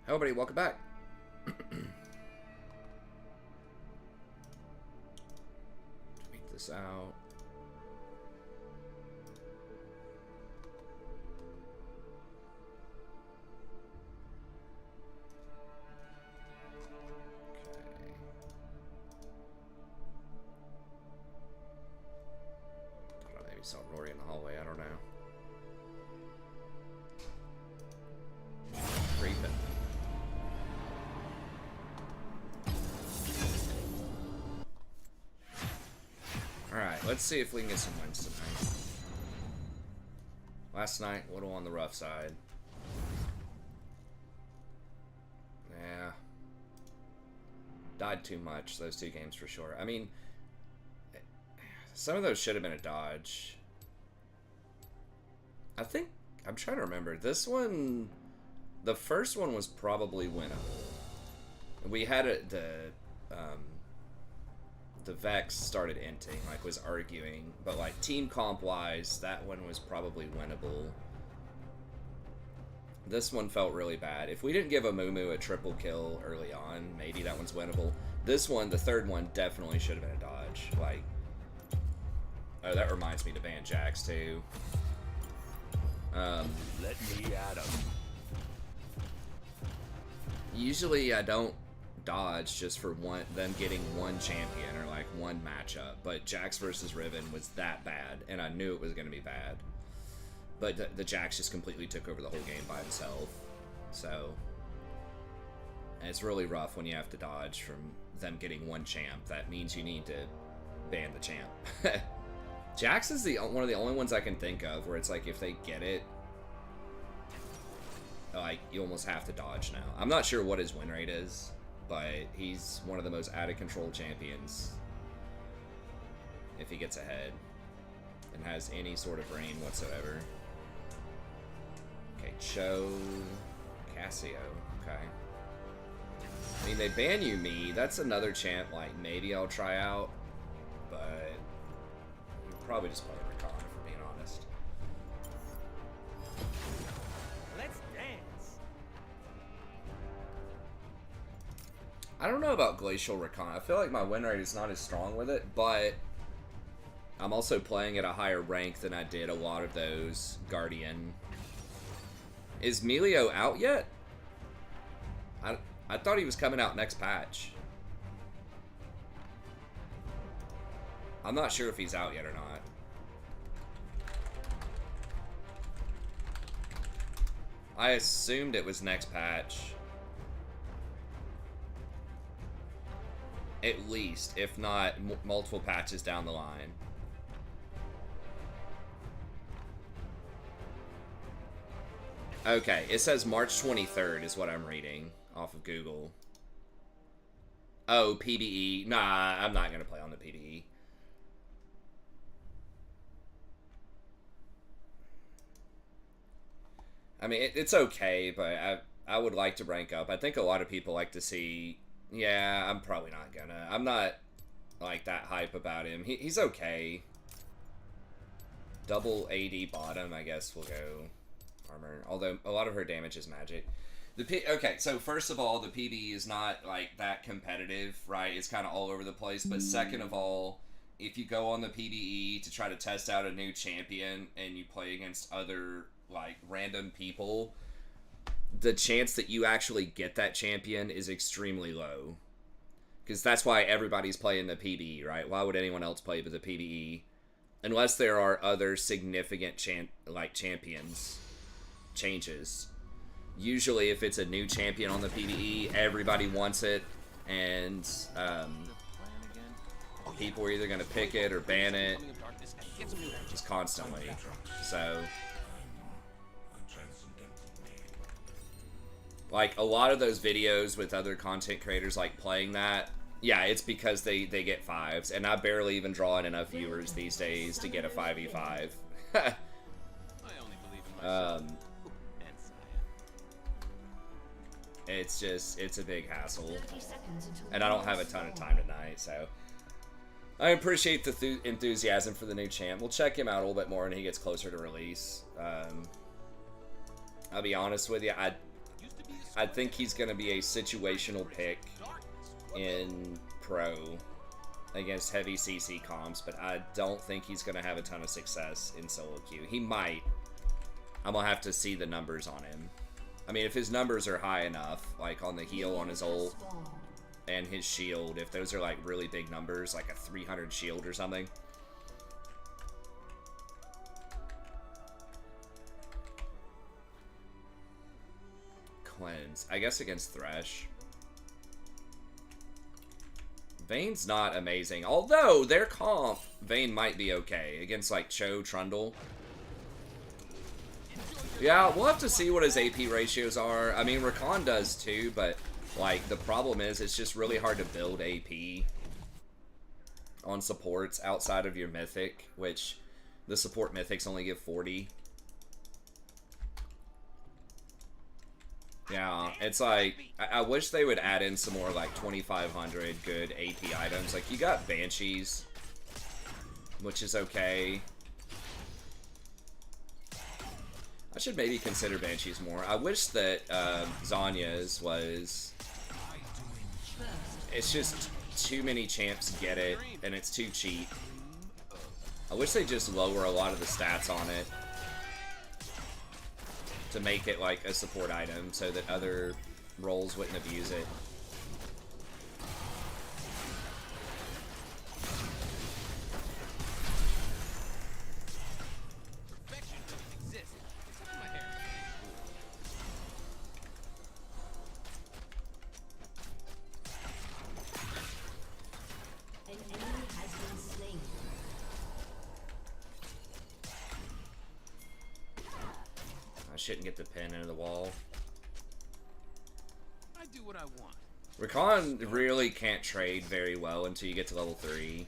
Hello, buddy. Welcome back. Tweet this out. Okay. Thought I maybe saw Rory in the hallway. I don't know. Creeping. Alright, let's see if we can get some wins tonight. Last night, a little on the rough side. Yeah. Died too much, those two games for sure. I mean, some of those should have been a dodge. I think, I'm trying to remember. This one, the first one was probably winnable. We had it, the Vex started inting, like was arguing, but like team comp wise, that one was probably winnable. This one felt really bad. If we didn't give a Mumu a triple kill early on, maybe that one's winnable. This one, the third one, definitely should have been a dodge. Like, oh, that reminds me to ban Jax too. Let me at him. Usually I don't dodge just for them getting one champion or like one matchup, but Jax versus Riven was that bad, and I knew it was going to be bad. But the Jax just completely took over the whole game by himself, so it's really rough when you have to dodge from them getting one champ. That means you need to ban the champ. Jax is one of the only ones I can think of where it's like if they get it, like you almost have to dodge now. I'm not sure what his win rate is, but he's one of the most out of control champions if he gets ahead and has any sort of reign whatsoever. Okay, Cho, Cassio, okay. I mean, they ban you me. That's another champ, like, maybe I'll try out, but I'm probably just playing Rakan, if we're being honest. Let's dance. I don't know about Glacial Rakan. I feel like my win rate is not as strong with it, but I'm also playing at a higher rank than I did a lot of those Guardian. Is Melio out yet? I thought he was coming out next patch. I'm not sure if he's out yet or not. I assumed it was next patch. At least, if not multiple patches down the line. Okay, it says March 23rd is what I'm reading off of Google. Oh, PBE. Nah, I'm not going to play on the PBE. I mean, it's okay, but I would like to rank up. I think a lot of people like to see... Yeah, I'm probably not gonna. I'm not, like, that hype about him. He's okay. Double AD bottom, I guess we'll go armor. Although, a lot of her damage is magic. Okay, so first of all, the PB is not, like, that competitive, right? It's kind of all over the place. But second of all, if you go on the PBE to try to test out a new champion and you play against other, like, random people, the chance that you actually get that champion is extremely low. Because that's why everybody's playing the PBE, right? Why would anyone else play with the PBE? Unless there are other significant champions changes. Usually if it's a new champion on the PBE, everybody wants it, and people are either going to pick it or ban it just constantly. So, like, a lot of those videos with other content creators, like, playing that, yeah, it's because they get 5s, and I barely even draw in enough viewers these days to get a 5v5. It's just, it's a big hassle, and I don't have a ton of time tonight, so I appreciate the enthusiasm for the new champ. We'll check him out a little bit more when he gets closer to release. I'll be honest with you, I think he's going to be a situational pick in Pro against heavy CC comps, but I don't think he's going to have a ton of success in solo queue. He might. I'm going to have to see the numbers on him. I mean, if his numbers are high enough, like on the heal on his ult and his shield, if those are like really big numbers, like a 300 shield or something. Cleanse. I guess against Thresh. Vayne's not amazing. Although, their comp, Vayne might be okay. Against, like, Cho, Trundle. Yeah, we'll have to see what his AP ratios are. I mean, Rakan does too, but, like, the problem is it's just really hard to build AP on supports outside of your Mythic, which the support Mythics only give 40. Yeah, it's like, I wish they would add in some more, like, 2,500 good AP items. Like, you got Banshees, which is okay. I should maybe consider Banshees more. I wish that Zanya's was... It's just too many champs get it, and it's too cheap. I wish they just lower a lot of the stats on it to make it like a support item so that other roles wouldn't abuse it. Perfection doesn't exist. It's not my hair. An enemy has been slain. I shouldn't get the pin into the wall. I do what I want. Rakan really can't trade very well until you get to level 3.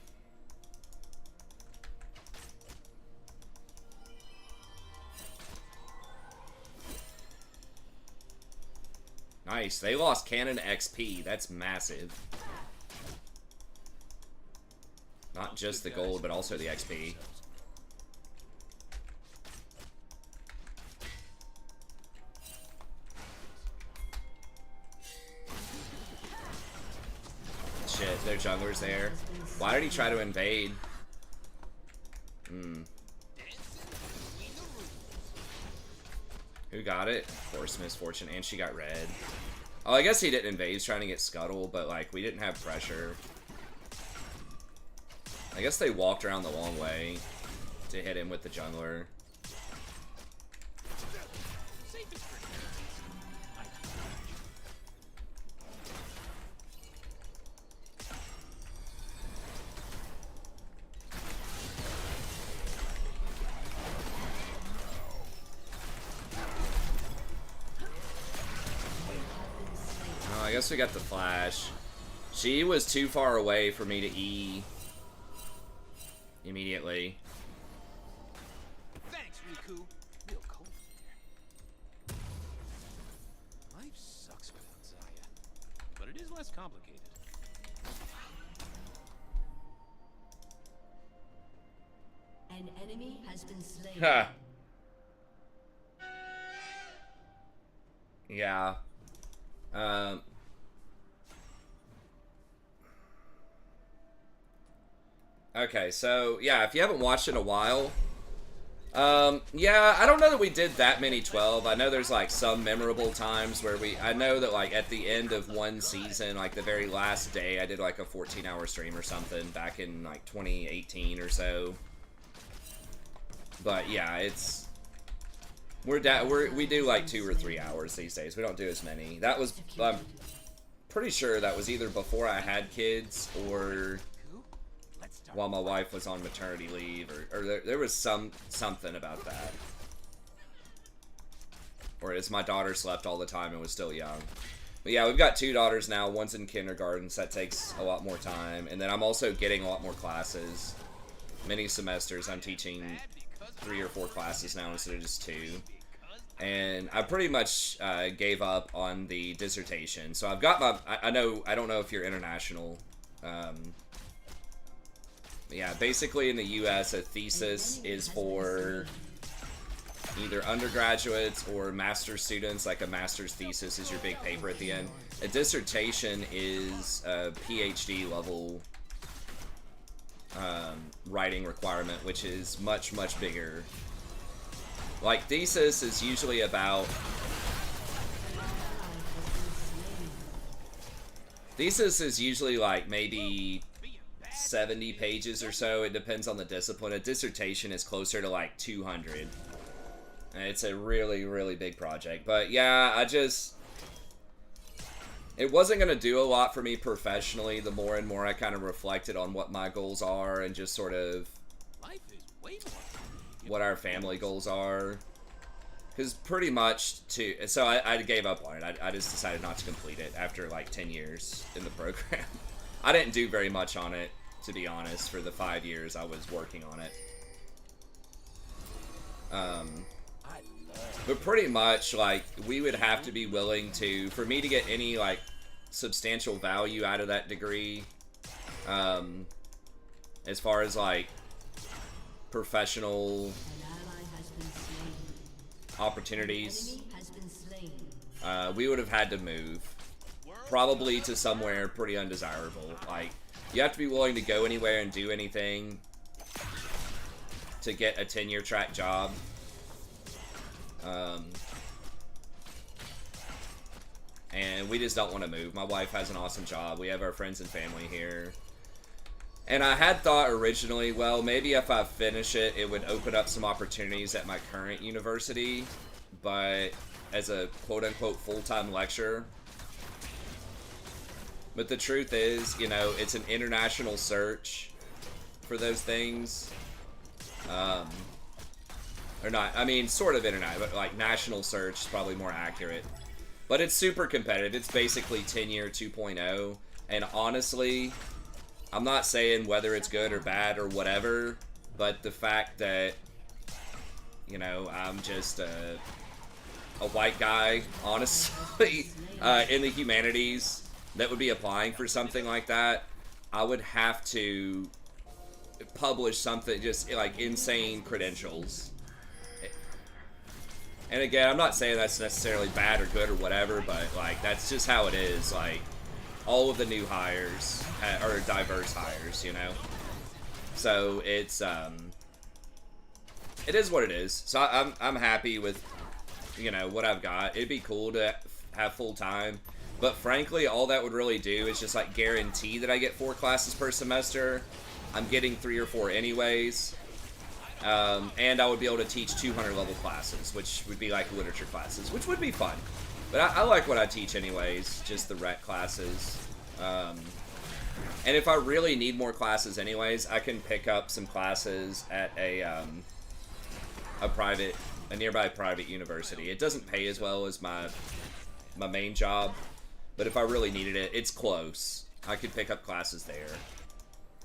Nice. They lost Cannon XP. That's massive. Not just the gold, but also the XP. Shit, their jungler's there. Why did he try to invade? Who got it? Force Misfortune, and she got red. Oh, I guess he didn't invade. He's trying to get Scuttle, but, like, we didn't have pressure. I guess they walked around the long way to hit him with the jungler. Oh, I guess we got the flash. She was too far away for me to E immediately. Thanks, Riku. Real cold here. Life sucks without Zaya, but it is less complicated. An enemy has been slain. Ha. Yeah. Okay, so, yeah, if you haven't watched it in a while, yeah, I don't know that we did that many 12. I know there's, like, some memorable times where I know that, like, at the end of one season, like, the very last day, I did, like, a 14-hour stream or something back in, like, 2018 or so. But, yeah, we do, like, 2 or 3 hours these days. We don't do as many. That was, I'm pretty sure that was either before I had kids or while my wife was on maternity leave, or there was something about that. Or as my daughter slept all the time and was still young. But yeah, we've got 2 daughters now. One's in kindergarten, so that takes a lot more time. And then I'm also getting a lot more classes. Many semesters, I'm teaching 3 or 4 classes now instead of just 2. And I pretty much gave up on the dissertation. So I've got my, I don't know if you're international. Yeah, basically in the US, a thesis is for either undergraduates or master's students, like a master's thesis is your big paper at the end. A dissertation is a PhD level writing requirement, which is much, much bigger. Like, thesis is usually about... Thesis is usually like maybe 70 pages or so. It depends on the discipline. A dissertation is closer to like 200. And it's a really, really big project. But yeah, it wasn't going to do a lot for me professionally the more and more I kind of reflected on what my goals are and just sort of what our family goals are. Because pretty much, so I gave up on it. I just decided not to complete it after like 10 years in the program. I didn't do very much on it, to be honest, for the 5 years I was working on it. But pretty much, like, we would have to be willing to, for me to get any, like, substantial value out of that degree, as far as, like, professional opportunities, we would have had to move probably to somewhere pretty undesirable. Like, you have to be willing to go anywhere and do anything to get a tenure track job. And we just don't want to move. My wife has an awesome job. We have our friends and family here. And I had thought originally, well, maybe if I finish it, it would open up some opportunities at my current university, but as a quote-unquote full-time lecturer. But the truth is, you know, it's an international search for those things. Or not, I mean, sort of international, but like national search is probably more accurate. But it's super competitive. It's basically tenure 2.0. And honestly, I'm not saying whether it's good or bad or whatever, but the fact that, you know, I'm just a white guy, honestly, in the humanities that would be applying for something like that, I would have to publish something, just like insane credentials. And again, I'm not saying that's necessarily bad or good or whatever, but like that's just how it is. Like, all of the new hires are diverse hires, you know? So it's, it is what it is. So I'm happy with, you know, what I've got. It'd be cool to have full time, but frankly, all that would really do is just like guarantee that I get 4 classes per semester. I'm getting 3 or 4 anyways. And I would be able to teach 200 level classes, which would be like literature classes, which would be fun. But I like what I teach anyways, just the rec classes. And if I really need more classes anyways, I can pick up some classes at a nearby private university. It doesn't pay as well as my main job, but if I really needed it, it's close. I could pick up classes there.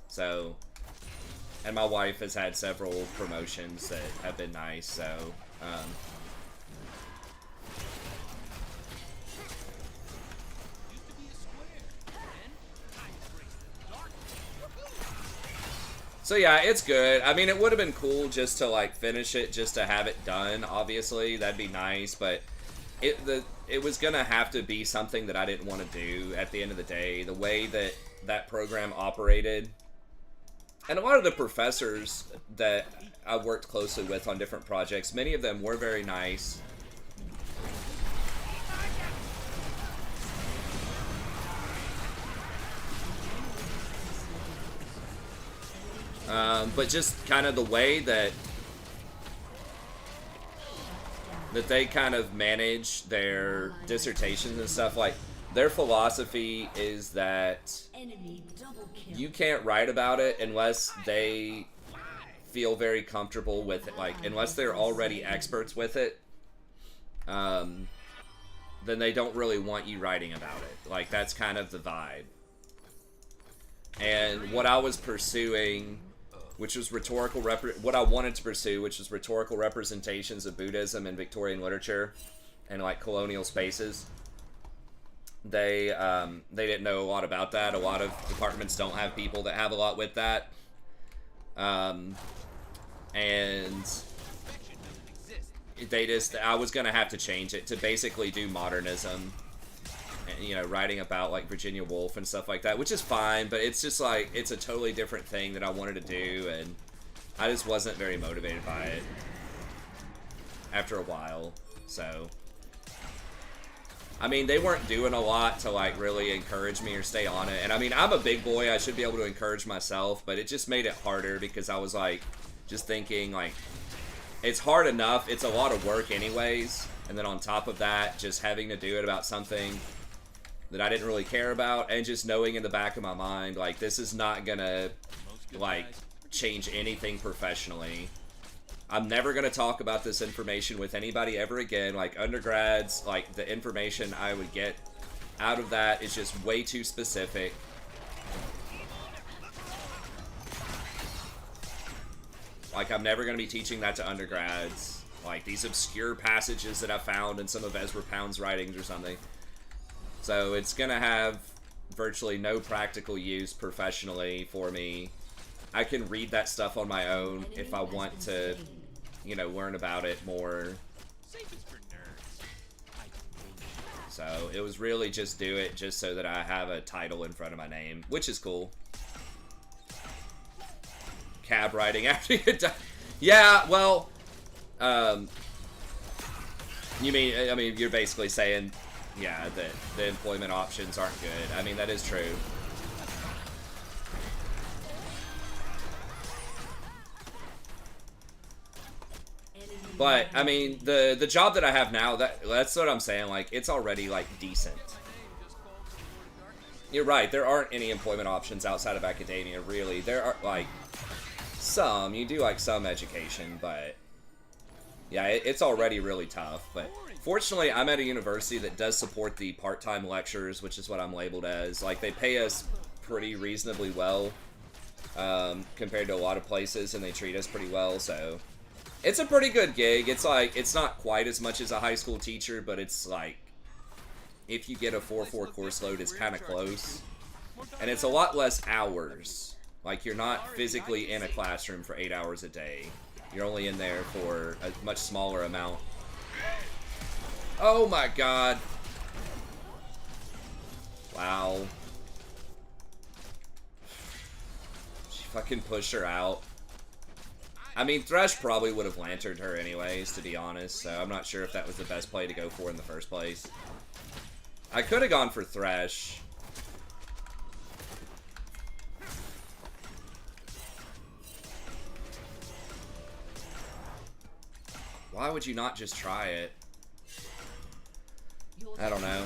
So, and my wife has had several promotions that have been nice, so, so yeah, it's good. I mean, it would have been cool just to like finish it, just to have it done, obviously. That'd be nice, but it was gonna have to be something that I didn't want to do at the end of the day. The way that that program operated, and a lot of the professors that I worked closely with on different projects, many of them were very nice. But just kind of the way that they kind of manage their dissertations and stuff, like their philosophy is that you can't write about it unless they feel very comfortable with it, like unless they're already experts with it, then they don't really want you writing about it. Like, that's kind of the vibe. And what I was pursuing, which was what I wanted to pursue, which was rhetorical representations of Buddhism in Victorian literature and like colonial spaces. They didn't know a lot about that. A lot of departments don't have people that have a lot with that. And I was gonna have to change it to basically do modernism. And, you know, writing about like Virginia Woolf and stuff like that, which is fine, but it's just like, it's a totally different thing that I wanted to do, and I just wasn't very motivated by it after a while. So, I mean, they weren't doing a lot to like really encourage me or stay on it. And I mean, I'm a big boy, I should be able to encourage myself, but it just made it harder because I was like, just thinking like, it's hard enough, it's a lot of work anyways, and then on top of that, just having to do it about something that I didn't really care about, and just knowing in the back of my mind, like, this is not gonna, like, change anything professionally. I'm never gonna talk about this information with anybody ever again. Like, undergrads, like, the information I would get out of that is just way too specific. Like, I'm never gonna be teaching that to undergrads. Like, these obscure passages that I found in some of Ezra Pound's writings or something. So it's gonna have virtually no practical use professionally for me. I can read that stuff on my own if I want to, you know, learn about it more. So it was really just do it just so that I have a title in front of my name, which is cool. Cab riding after you die. Yeah, well, you mean, I mean, you're basically saying, yeah, that the employment options aren't good. I mean, that is true. But, I mean, the job that I have now, that's what I'm saying, like, it's already, like, decent. You're right, there aren't any employment options outside of academia, really. There are, like, some. You do, like, some education, but yeah, it's already really tough. But fortunately, I'm at a university that does support the part-time lectures, which is what I'm labeled as. Like, they pay us pretty reasonably well compared to a lot of places, and they treat us pretty well, so it's a pretty good gig. It's like, it's not quite as much as a high school teacher, but it's like, if you get a 4-4 course load, it's kind of close. And it's a lot less hours. Like, you're not physically in a classroom for 8 hours a day. You're only in there for a much smaller amount. Oh my god. Wow. She fucking pushed her out. I mean, Thresh probably would have lanterned her anyways, to be honest, so I'm not sure if that was the best play to go for in the first place. I could have gone for Thresh. Why would you not just try it? I don't know.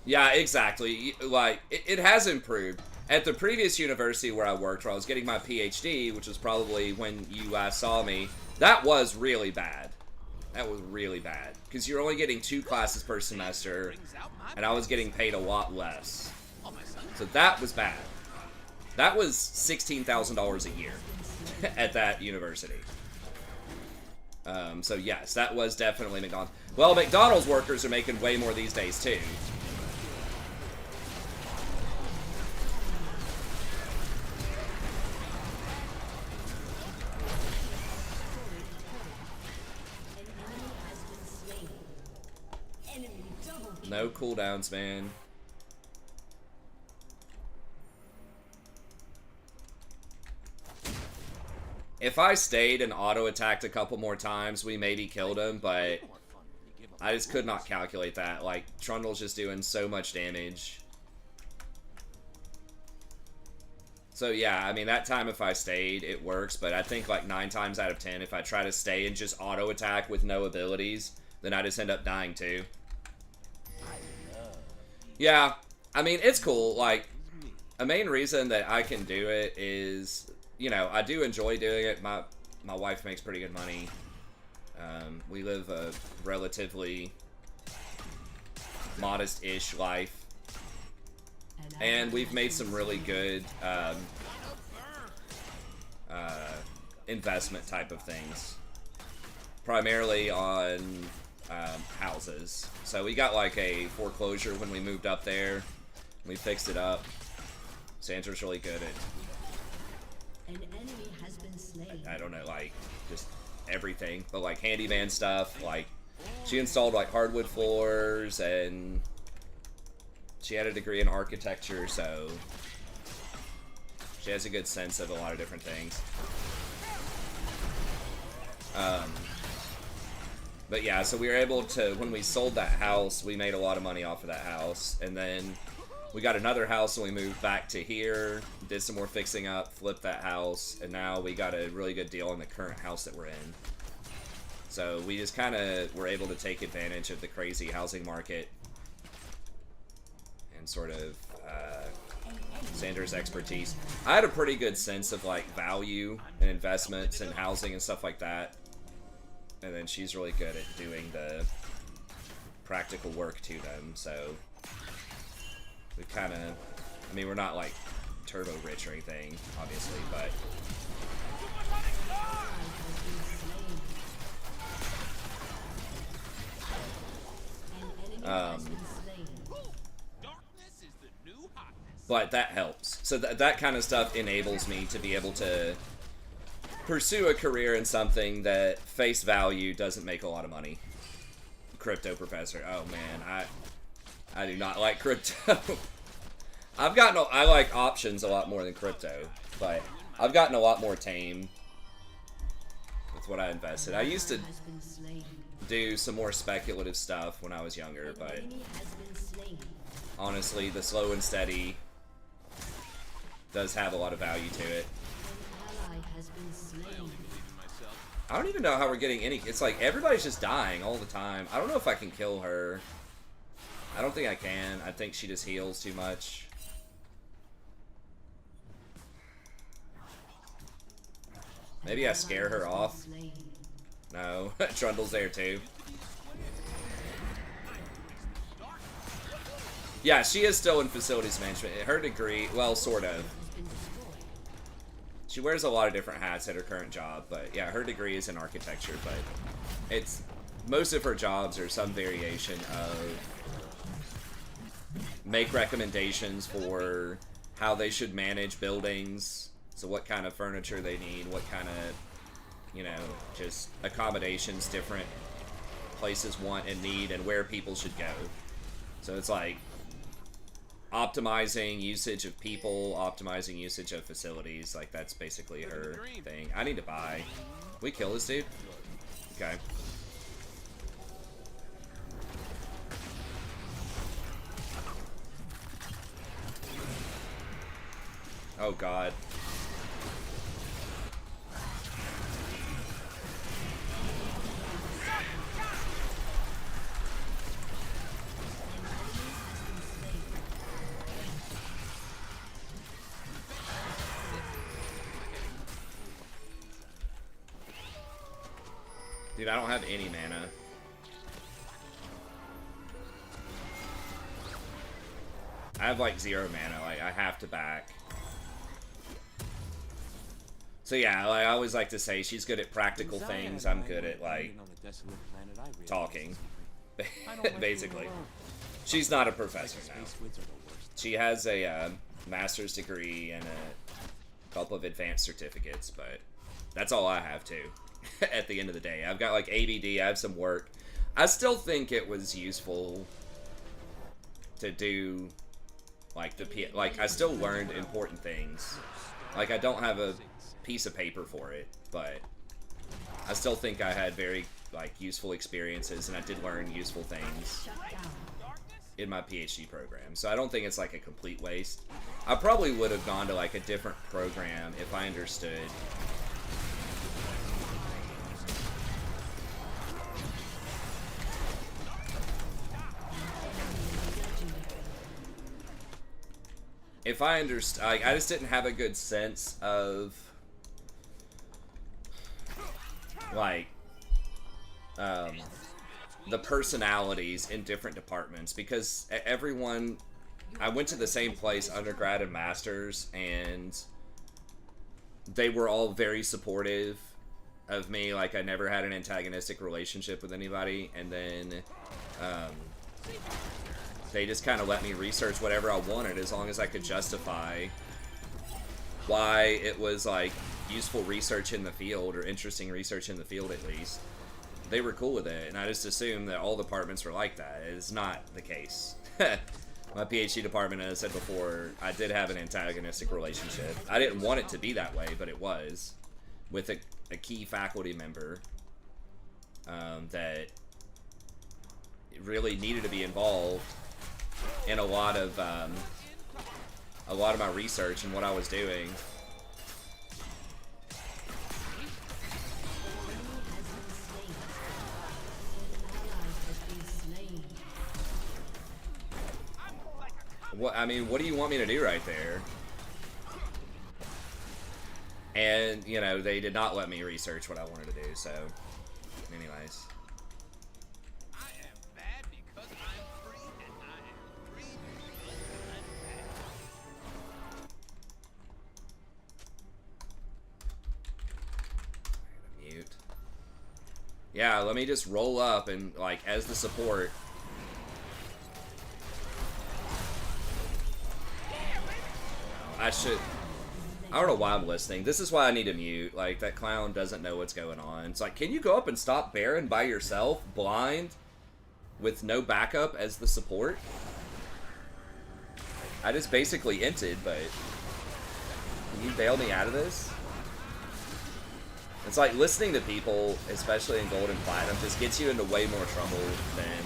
Yeah, exactly. Like, it has improved. At the previous university where I worked, where I was getting my PhD, which was probably when you saw me, that was really bad. That was really bad. Because you're only getting 2 classes per semester, and I was getting paid a lot less. So that was bad. That was $16,000 a year at that university. So yes, that was definitely McDonald's. Well, McDonald's workers are making way more these days too. No cooldowns, man. If I stayed and auto-attacked a couple more times, we maybe killed him, but I just could not calculate that. Like, Trundle's just doing so much damage. So yeah, I mean, that time if I stayed, it works, but I think like 9 times out of 10, if I try to stay and just auto-attack with no abilities, then I just end up dying too. Yeah, I mean, it's cool. Like, a main reason that I can do it is, you know, I do enjoy doing it. My wife makes pretty good money. We live a relatively modest-ish life. And we've made some really good investment type of things. Primarily on houses. So we got like a foreclosure when we moved up there. We fixed it up. Sandra's really good at has been slain. I don't know, like, just everything. But, like, handyman stuff, like, she installed, like, hardwood floors, and she had a degree in architecture, so she has a good sense of a lot of different things. But yeah, so we were able to, when we sold that house, we made a lot of money off of that house, and then we got another house and we moved back to here, did some more fixing up, flipped that house, and now we got a really good deal on the current house that we're in. So we just kind of were able to take advantage of the crazy housing market and sort of Xander's expertise. I had a pretty good sense of like value and investments and housing and stuff like that. And then she's really good at doing the practical work to them, so we kind of, I mean, we're not like turbo rich or anything, obviously, but but that helps. So that kind of stuff enables me to be able to pursue a career in something that face value doesn't make a lot of money. Crypto professor. Oh man, I do not like crypto. I like options a lot more than crypto, but I've gotten a lot more tame with what I invested. I used to do some more speculative stuff when I was younger, but honestly, the slow and steady does have a lot of value to it. I don't even know how we're getting any. It's like everybody's just dying all the time. I don't know if I can kill her. I don't think I can. I think she just heals too much. Maybe I scare her off. No, Trundle's there too. Yeah, she is still in facilities management. Her degree, well, sort of. She wears a lot of different hats at her current job, but yeah, her degree is in architecture, but it's, most of her jobs are some variation of make recommendations for how they should manage buildings, so what kind of furniture they need, what kind of, you know, just accommodations different places want and need, and where people should go. So it's like optimizing usage of people, optimizing usage of facilities, like that's basically her thing. I need to buy. We kill this dude? Okay. Oh god. Dude, I don't have any mana. I have like 0 mana, like I have to back. So yeah, like, I always like to say she's good at practical things, I'm good at like talking. Basically. She's not a professor now. She has a master's degree and a couple of advanced certificates, but that's all I have too. At the end of the day, I've got like ABD, I have some work. I still think it was useful to do like I still learned important things. Like I don't have a piece of paper for it, but I still think I had very like useful experiences, and I did learn useful things in my PhD program. So I don't think it's like a complete waste. I probably would have gone to like a different program if I understood I just didn't have a good sense of like the personalities in different departments, because everyone, I went to the same place, undergrad and masters, and they were all very supportive of me. Like I never had an antagonistic relationship with anybody, and then they just kind of let me research whatever I wanted as long as I could justify why it was like useful research in the field, or interesting research in the field at least, they were cool with it, and I just assumed that all departments were like that. It's not the case. My PhD department, as I said before, I did have an antagonistic relationship. I didn't want it to be that way, but it was, with a key faculty member that really needed to be involved in a lot of my research and what I was doing. What, I mean, what do you want me to do right there? And, you know, they did not let me research what I wanted to do, so... Anyways. I am bad because I'm free, and I am free because I'm bad. Mute. Yeah, let me just roll up and, like, as the support... I should... I don't know why I'm listening. This is why I need to mute. Like, that clown doesn't know what's going on. It's like, can you go up and stop Baron by yourself, blind, with no backup as the support? I just basically inted, but... Can you bail me out of this? It's like, listening to people, especially in Gold and Platinum, just gets you into way more trouble than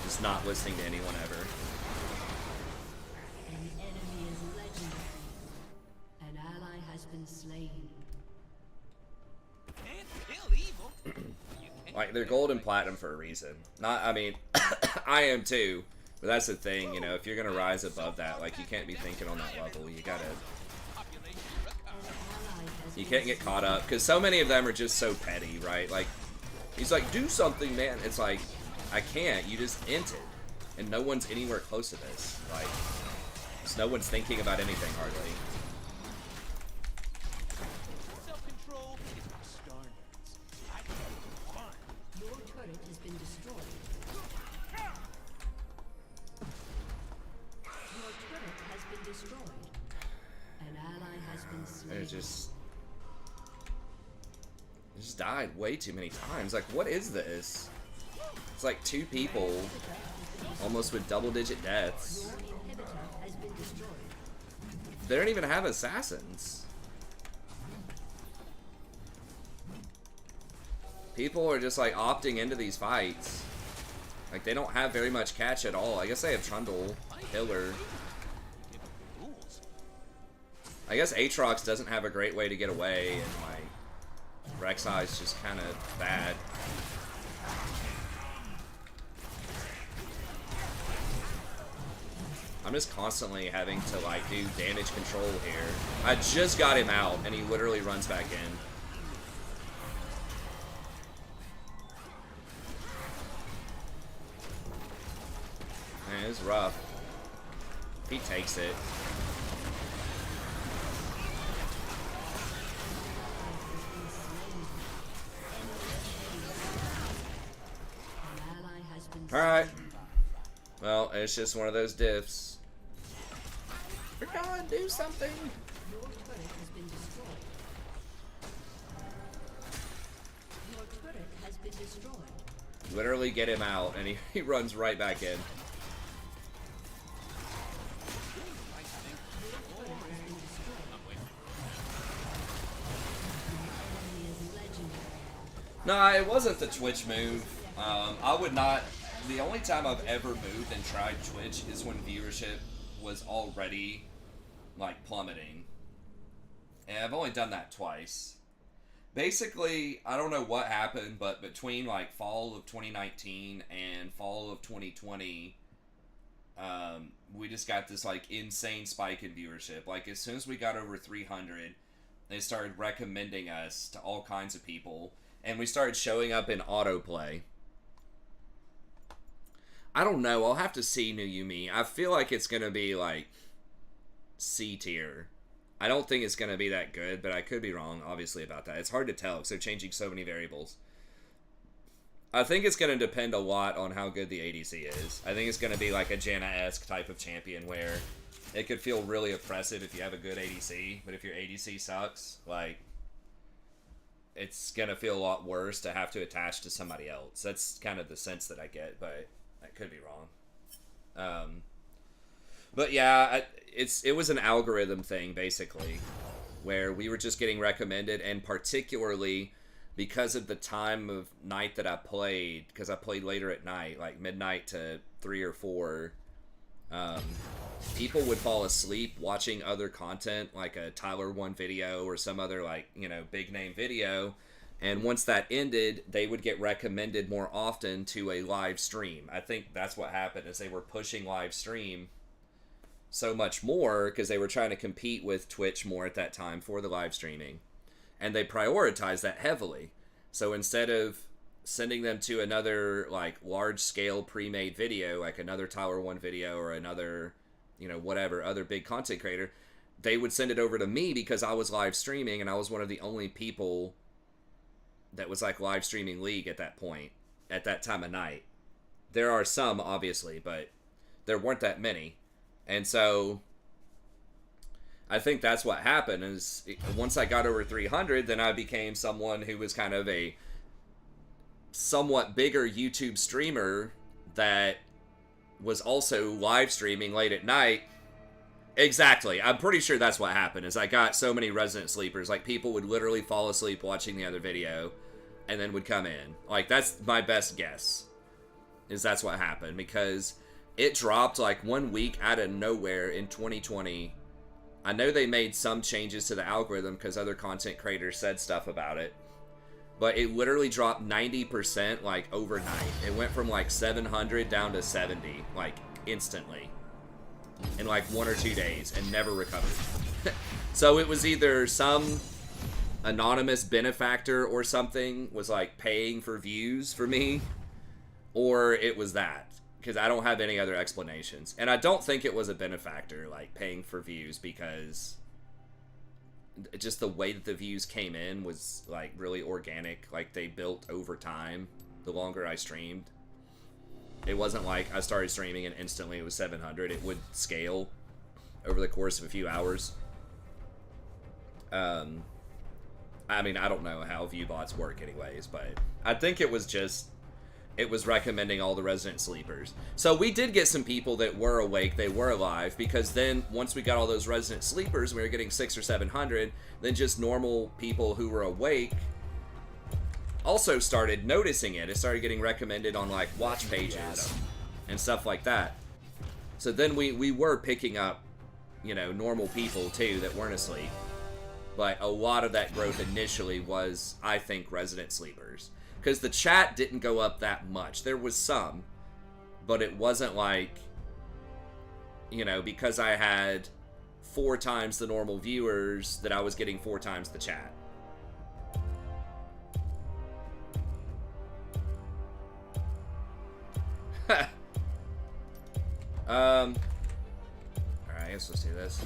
just not listening to anyone ever. Like, they're gold and platinum for a reason. Not, I mean, I am too. But that's the thing, you know, if you're gonna rise above that, like, you can't be thinking on that level. You gotta... You can't get caught up. Because so many of them are just so petty, right? Like, he's like, do something, man. It's like, I can't. You just entered. And no one's anywhere close to this. Like, just no one's thinking about anything, hardly. It just died way too many times. Like, what is this? It's like 2 people almost with double-digit deaths. They don't even have assassins. People are just like opting into these fights. Like, they don't have very much catch at all. I guess they have Trundle, Killer. I guess Aatrox doesn't have a great way to get away, and like Rek'Sai's just kind of bad. I'm just constantly having to like do damage control here. I just got him out, and he literally runs back in. Man, it's rough. He takes it. Alright. Well, it's just one of those diffs. Rakan, do something! Your turret has been destroyed. Your turret has been destroyed. Literally get him out, and he runs right back in. Nah, it wasn't the Twitch move. I would not... The only time I've ever moved and tried Twitch is when viewership was already, like, plummeting. And I've only done that twice. Basically, I don't know what happened, but between, like, fall of 2019 and fall of 2020, we just got this, like, insane spike in viewership. Like, as soon as we got over 300, they started recommending us to all kinds of people. And we started showing up in autoplay. I don't know. I'll have to see New Yumi. I feel like it's going to be, like, C tier. I don't think it's going to be that good, but I could be wrong, obviously, about that. It's hard to tell because they're changing so many variables. I think it's going to depend a lot on how good the ADC is. I think it's going to be like a Janna-esque type of champion where it could feel really oppressive if you have a good ADC, but if your ADC sucks, like, it's gonna feel a lot worse to have to attach to somebody else. That's kind of the sense that I get, but I could be wrong. But yeah, it was an algorithm thing basically, where we were just getting recommended, and particularly because of the time of night that I played, because I played later at night, like midnight to 3 or 4. People would fall asleep watching other content, like a Tyler 1 video or some other, like, you know, big name video. And once that ended, they would get recommended more often to a live stream. I think that's what happened, is they were pushing live stream so much more because they were trying to compete with Twitch more at that time for the live streaming. And they prioritized that heavily. So instead of sending them to another, like, large-scale pre-made video, like another Tyler 1 video or another, you know, whatever, other big content creator, they would send it over to me because I was live streaming, and I was one of the only people that was, like, live streaming League at that point, at that time of night. There are some, obviously, but there weren't that many. And so I think that's what happened, is once I got over 300, then I became someone who was kind of a somewhat bigger YouTube streamer that was also live streaming late at night. Exactly. I'm pretty sure that's what happened, is I got so many resident sleepers. Like, people would literally fall asleep watching the other video and then would come in. Like, that's my best guess, is that's what happened, because it dropped like 1 week out of nowhere in 2020. I know they made some changes to the algorithm because other content creators said stuff about it, but it literally dropped 90% like overnight. It went from like 700 down to 70, like instantly, in like 1 or 2 days, and never recovered. So it was either some anonymous benefactor or something was like paying for views for me, or it was that, because I don't have any other explanations. And I don't think it was a benefactor, like paying for views, because just the way that the views came in was like really organic. Like, they built over time the longer I streamed. It wasn't like I started streaming and instantly it was 700. It would scale over the course of a few hours. I mean, I don't know how view bots work anyways, but I think it was recommending all the resident sleepers. So we did get some people that were awake, they were alive, because then once we got all those resident sleepers, we were getting 600 or 700, then just normal people who were awake also started noticing it. It started getting recommended on like watch pages and stuff like that. So then we were picking up, you know, normal people too that weren't asleep. But a lot of that growth initially was, I think, resident sleepers. Because the chat didn't go up that much. There was some, but it wasn't like, you know, because I had 4 times the normal viewers that I was getting 4 times the chat. Alright, I guess let's do this.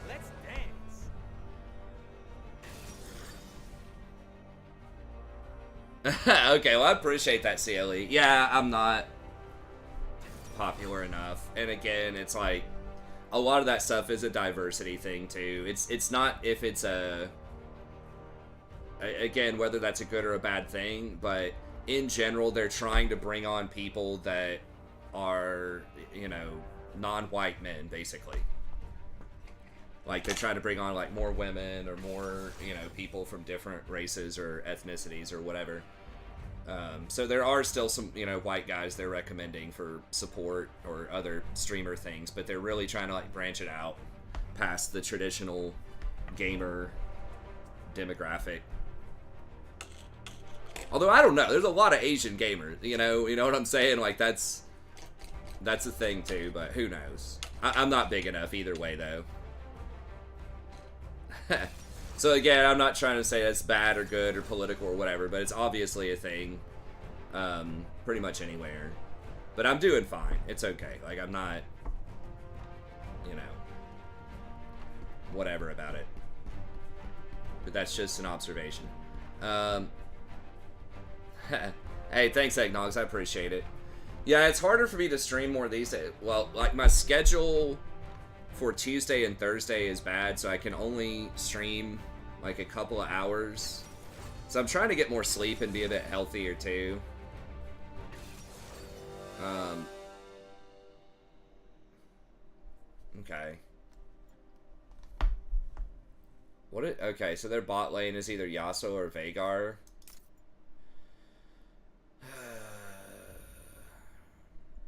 Let's dance. Okay, well, I appreciate that, CLE. Yeah, I'm not popular enough. And again, it's like, a lot of that stuff is a diversity thing, too. It's not if it's again, whether that's a good or a bad thing, but in general, they're trying to bring on people that are, you know, non-white men, basically. Like, they're trying to bring on, like, more women or more, you know, people from different races or ethnicities or whatever. So there are still some, you know, white guys they're recommending for support or other streamer things, but they're really trying to, like, branch it out past the traditional gamer demographic. Although, I don't know. There's a lot of Asian gamers, you know what I'm saying? Like, that's a thing, too, but who knows? I'm not big enough either way, though. So again, I'm not trying to say that's bad or good or political or whatever, but it's obviously a thing pretty much anywhere. But I'm doing fine. It's okay. Like, I'm not, you know, whatever about it. But that's just an observation. Hey, thanks, Eggnogs. I appreciate it. Yeah, it's harder for me to stream more these days. Well, like, my schedule for Tuesday and Thursday is bad, so I can only stream like a couple of hours So I'm trying to get more sleep and be a bit healthier too. Okay. Okay, so their bot lane is either Yasuo or Veigar.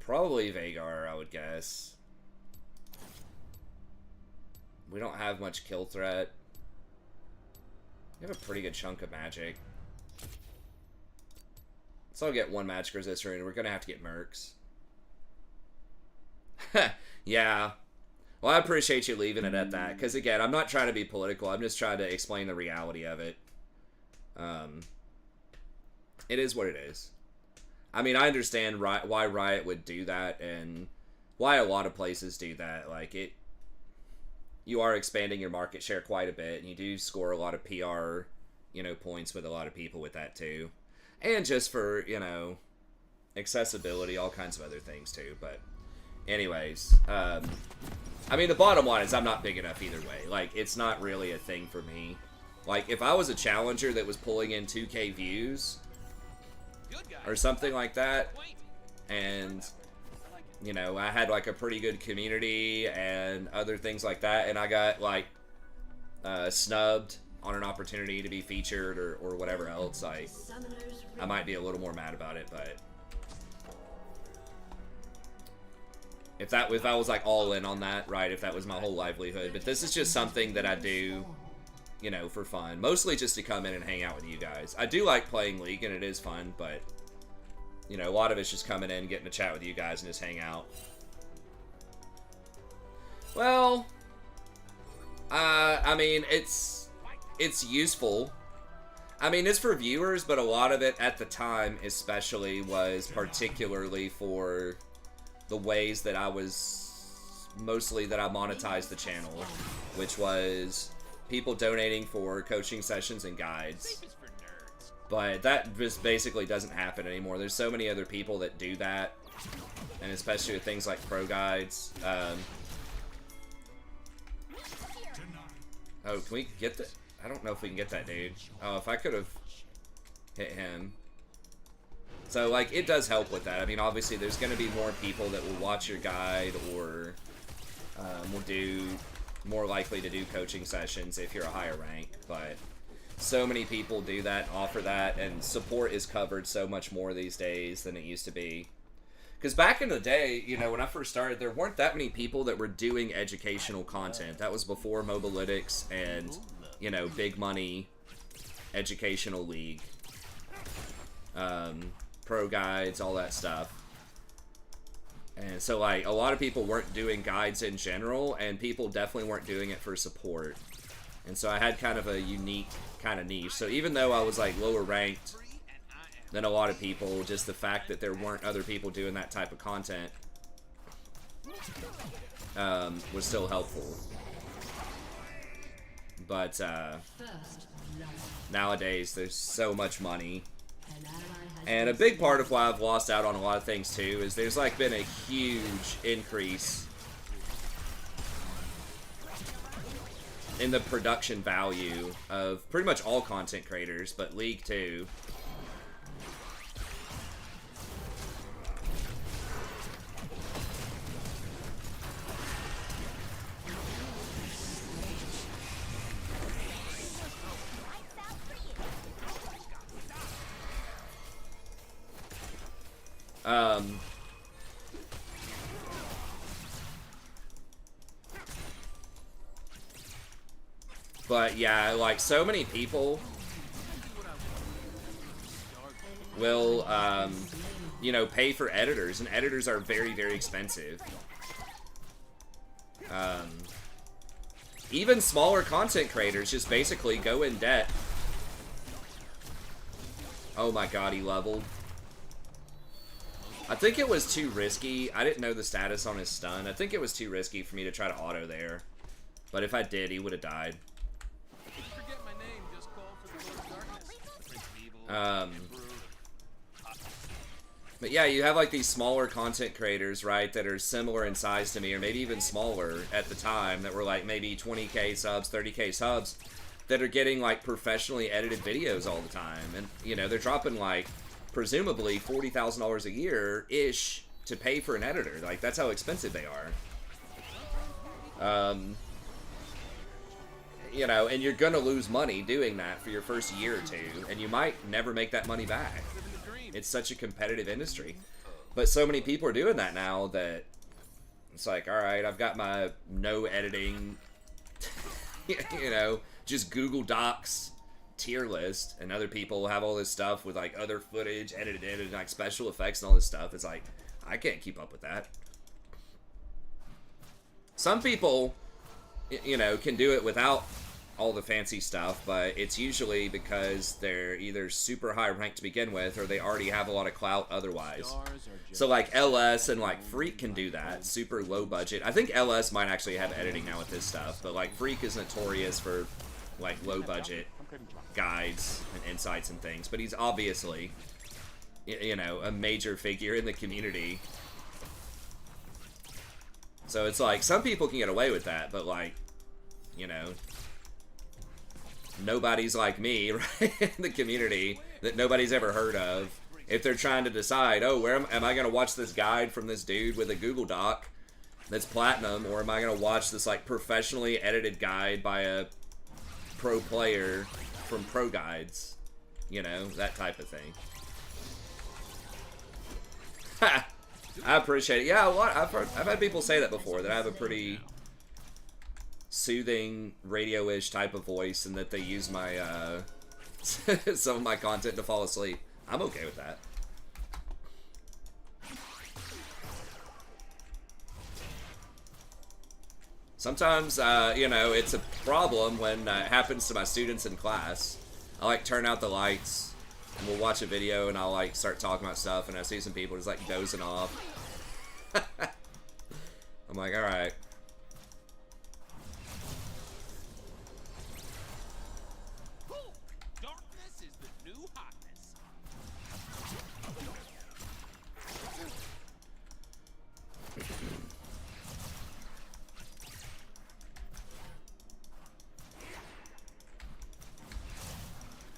Probably Veigar, I would guess. We don't have much kill threat. We have a pretty good chunk of magic. So I'll get one magic resistor and we're gonna have to get mercs. Yeah. Well, I appreciate you leaving it at that, because again, I'm not trying to be political, I'm just trying to explain the reality of it. It is what it is. I mean, I understand why Riot would do that, and why a lot of places do that. Like, you are expanding your market share quite a bit, and you do score a lot of PR, you know, points with a lot of people with that too. And just for, you know, accessibility, all kinds of other things too. But anyways, I mean, the bottom line is I'm not big enough either way. Like, it's not really a thing for me. Like, if I was a challenger that was pulling in 2K views or something like that, and, you know, I had, like, a pretty good community and other things like that, and I got, like, snubbed on an opportunity to be featured or whatever else, like, I might be a little more mad about it, but if I was like all in on that, right, if that was my whole livelihood. But this is just something that I do, you know, for fun. Mostly just to come in and hang out with you guys. I do like playing League and it is fun, but, you know, a lot of it's just coming in, getting to chat with you guys and just hang out. Well, I mean, it's useful. I mean, it's for viewers, but a lot of it at the time especially was particularly for the ways that I monetized the channel, which was people donating for coaching sessions and guides. But that just basically doesn't happen anymore. There's so many other people that do that, and especially with things like pro guides. Oh, can we get that? I don't know if we can get that dude. Oh, if I could have hit him. So, like, it does help with that. I mean, obviously, there's going to be more people that will watch your guide or more likely to do coaching sessions if you're a higher rank. But so many people do that, offer that, and support is covered so much more these days than it used to be. Because back in the day, you know, when I first started, there weren't that many people that were doing educational content. That was before Mobalytics and, you know, big money educational league. Pro guides, all that stuff. And so, like, a lot of people weren't doing guides in general, and people definitely weren't doing it for support. And so I had kind of a unique kind of niche. So even though I was, like, lower ranked than a lot of people, just the fact that there weren't other people doing that type of content was still helpful. But nowadays, there's so much money. And a big part of why I've lost out on a lot of things too is there's like been a huge increase in the production value of pretty much all content creators, but League too. But yeah, like, so many people will, you know, pay for editors, and editors are very, very expensive. Even smaller content creators just basically go in debt. Oh my god, he leveled. I think it was too risky. I didn't know the status on his stun. I think it was too risky for me to try to auto there. But if I did, he would have died. But yeah, you have like these smaller content creators, right, that are similar in size to me, or maybe even smaller at the time, that were like maybe 20k subs, 30k subs, that are getting like professionally edited videos all the time, and you know they're dropping like presumably $40,000 a year ish to pay for an editor. Like that's how expensive they are. You know, and you're gonna lose money doing that for your first year or two, and you might never make that money back. It's such a competitive industry, but so many people are doing that now that it's like, all right, I've got my no editing, you know, just Google Docs tier list, and other people have all this stuff with like other footage edited in and like special effects and all this stuff. It's like, I can't keep up with that. Some people, you know, can do it without all the fancy stuff, but it's usually because they're either super high ranked to begin with, or they already have a lot of clout otherwise. So like LS and like Freak can do that, super low budget. I think LS might actually have editing now with his stuff, but like Freak is notorious for like low budget guides and insights and things, but he's obviously, you know, a major figure in the community. So it's like, some people can get away with that, but like, you know, nobody's like me, right, in the community that nobody's ever heard of. If they're trying to decide, oh, where am I going to watch this guide from this dude with a Google Doc that's platinum, or am I going to watch this like professionally edited guide by a pro player from Pro Guides, you know, that type of thing. I appreciate it. Yeah, I've had people say that before, that I have a pretty soothing radio-ish type of voice, and that they use my some of my content to fall asleep. I'm okay with that. Sometimes, you know, it's a problem when it happens to my students in class. I like turn out the lights, and we'll watch a video, and I'll like start talking about stuff, and I see some people just like dozing off. I'm like, all right. Darkness is the new hotness.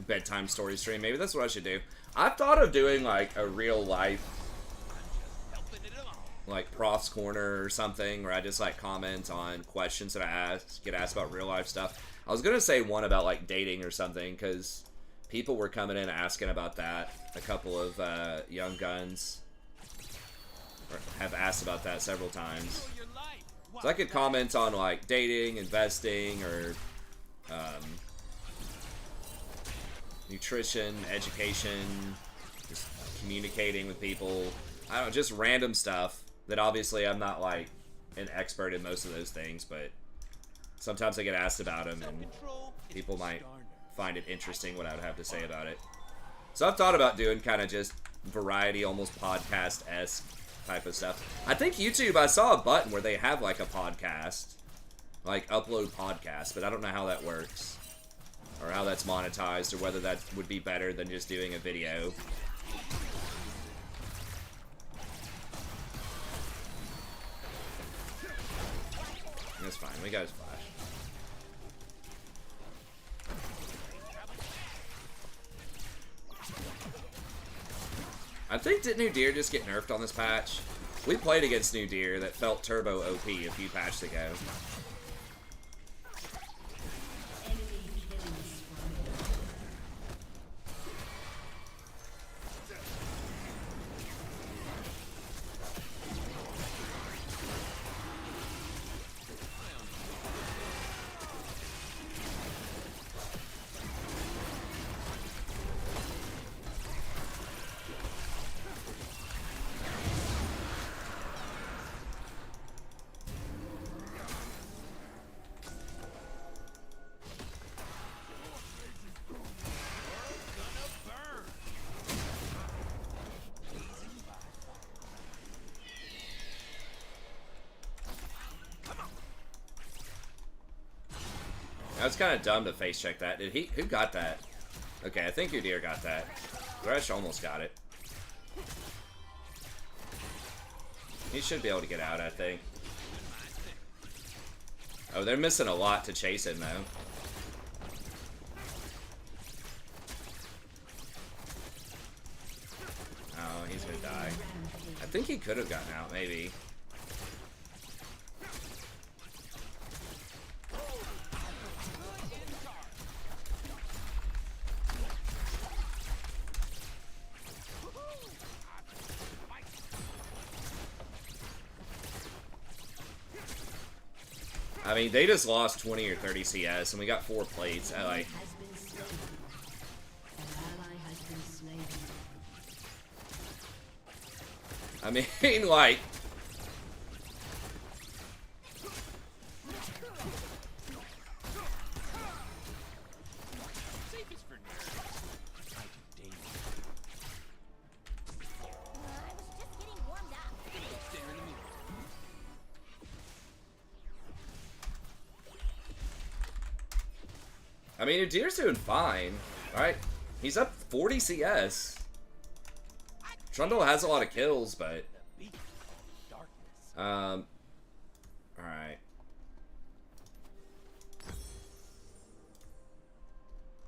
Bedtime story stream. Maybe that's what I should do. I've thought of doing like a real life, like Prof's Corner or something, where I just like comment on questions that I get asked about real life stuff. I was gonna say one about like dating or something, because people were coming in asking about that. A couple of young guns have asked about that several times. So I could comment on like dating, investing, or nutrition, education, just communicating with people. I don't know, just random stuff that obviously I'm not like an expert in most of those things, but sometimes I get asked about them, and people might find it interesting what I would have to say about it. So I've thought about doing kind of just variety, almost podcast-esque type of stuff. I think YouTube, I saw a button where they have like a podcast, like upload podcast, but I don't know how that works, or how that's monetized, or whether that would be better than just doing a video. That's fine, we got his flash. I think, did New Deer just get nerfed on this patch? We played against New Deer that felt turbo OP a few patches ago. That's kind of dumb to face check that. Did he? Who got that? Okay, I think your deer got that. Thresh almost got it. He should be able to get out, I think. Oh, they're missing a lot to chase him, though. think he could have gotten out, maybe. I mean, they just lost 20 or 30 CS, and we got 4 plates. I like. I mean, like. I mean, Udir's doing fine, right? He's up 40 CS. Trundle has a lot of kills, but... Alright.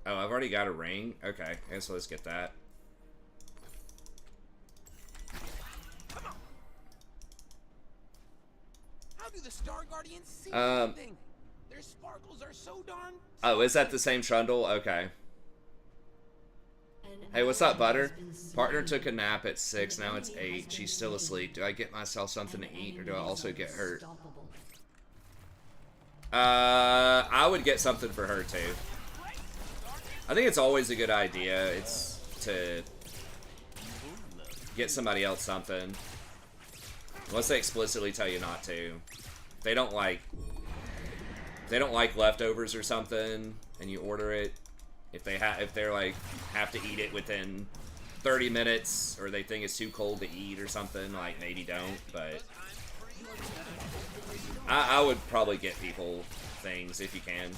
Oh, I've already got a ring? Okay, I guess let's get that. How do the Star Guardians see anything? Their sparkles are so darn... Oh, is that the same Trundle? Okay. Hey, what's up, Butter? Partner took a nap at 6, now it's 8. She's still asleep. Do I get myself something to eat, or do I also get hurt? I would get something for her, too. I think it's always a good idea. It's to get somebody else something. Unless they explicitly tell you not to. They don't like leftovers or something, and you order it. If they're like have to eat it within 30 minutes, or they think it's too cold to eat or something, like maybe don't. But I would probably get people things if you can.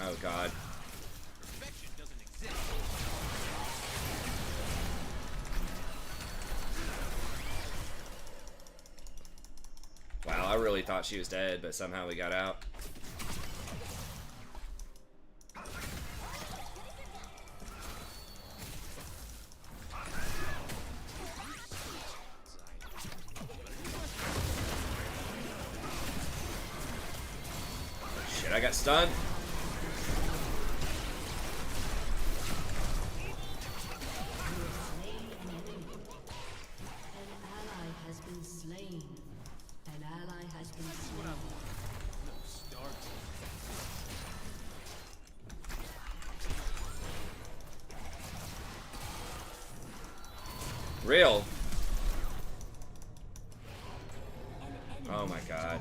Oh God. Wow, I really thought she was dead, but somehow we got out. Shit, I got stunned. Real. Oh my God.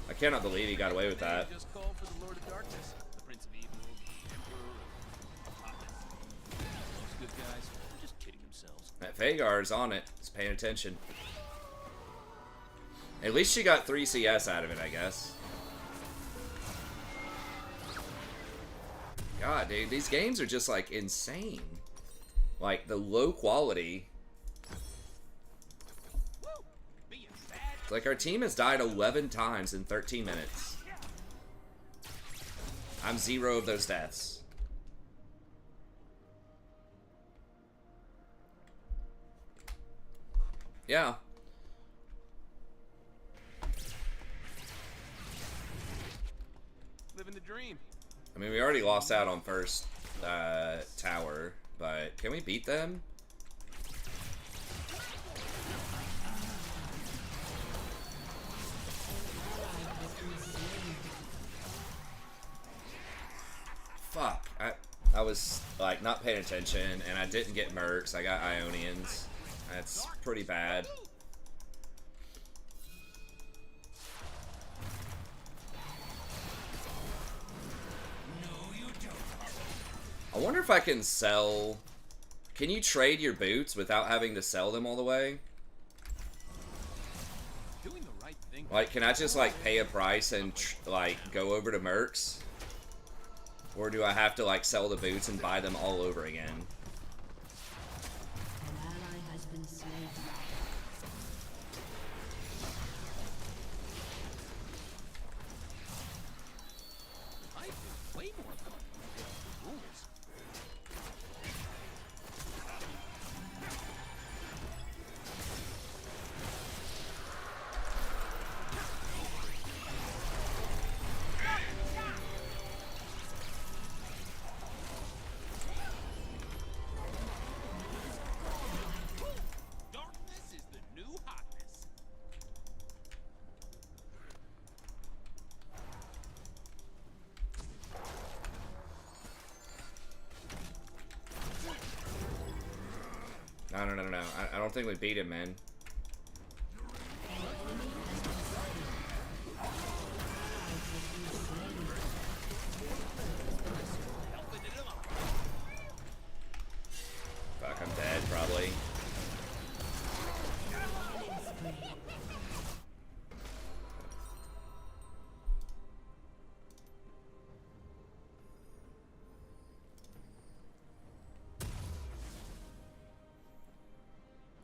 I cannot believe he got away with that. Just call for the Lord of Darkness, the Prince of Evil, the Emperor of Hotness. Those good guys are just kidding themselves. That Vagar's on it. He's paying attention. At least she got 3 CS out of it, I guess. God, dude, these games are just like insane. Like the low quality. It's like our team has died 11 times in 13 minutes. I'm 0 of those deaths. Yeah. Living the dream. I mean, we already lost out on first tower, but can we beat them? Fuck. I was like not paying attention, and I didn't get mercs. I got Ionians. That's pretty bad. I wonder if I can sell... Can you trade your boots without having to sell them all the way? Doing the right thing. Like, can I just, like, pay a price and, like, go over to Mercs? Or do I have to, like, sell the boots and buy them all over again? An ally has been slain. No, no, no, no, no. I don't think we beat him, man. Fuck, I'm dead, probably.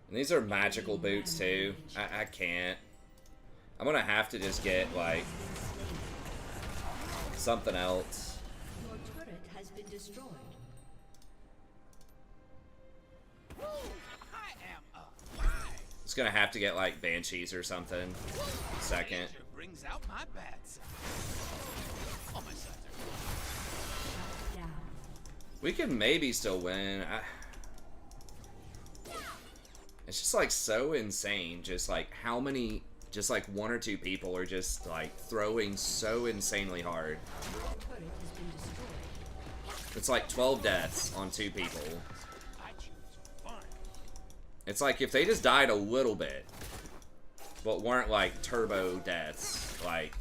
And these are magical boots, too. I can't. I'm gonna have to just get, like, something else. Your turret has been destroyed. Just gonna have to get, like, banshees or something. Second. Brings out my bad side. All my sides are Down. We can maybe still win. It's just, like, so insane. Just, like, how many... Just, like, one or two people are just, like, throwing so insanely hard. Your turret has been destroyed. It's like 12 deaths on 2 people. I choose fun. It's like if they just died a little bit, but weren't like turbo deaths, like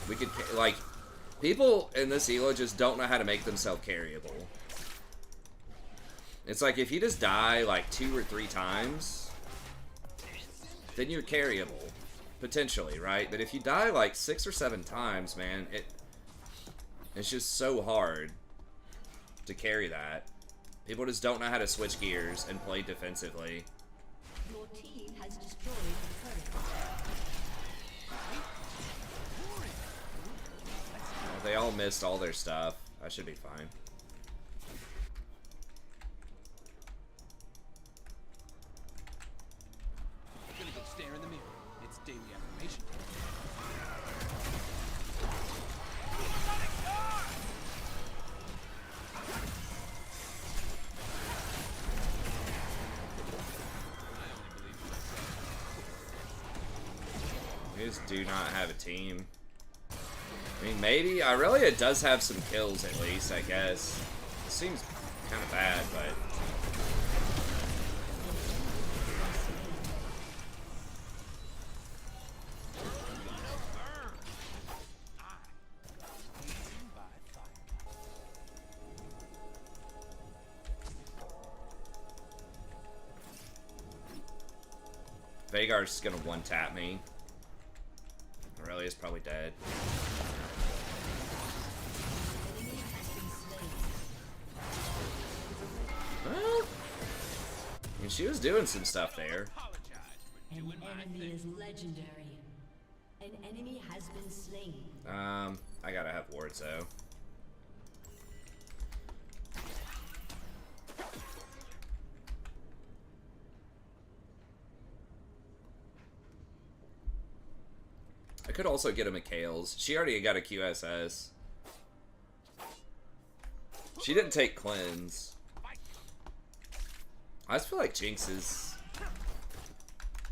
we could like people in this elo just don't know how to make themselves carryable. It's like if you just die like 2 or 3 times, then you're carryable potentially, right? But if you die like 6 or 7 times, man, it's just so hard to carry that. People just don't know how to switch gears and play defensively. Your team has destroyed the turret. Well, they all missed all their stuff. I should be fine. I'm gonna go stare in the mirror. It's daily affirmation. We just do not have a team. I mean, maybe. Aurelia does have some kills at least, I guess. It seems kind of bad, but... Vagar's just gonna one-tap me. Aurelia's probably dead. Well, I mean, she was doing some stuff there. An enemy is legendary. An enemy has been slain. I gotta have wards though. I could also get a Mikhail's. She already got a QSS. She didn't take cleanse. I just feel like Jinx is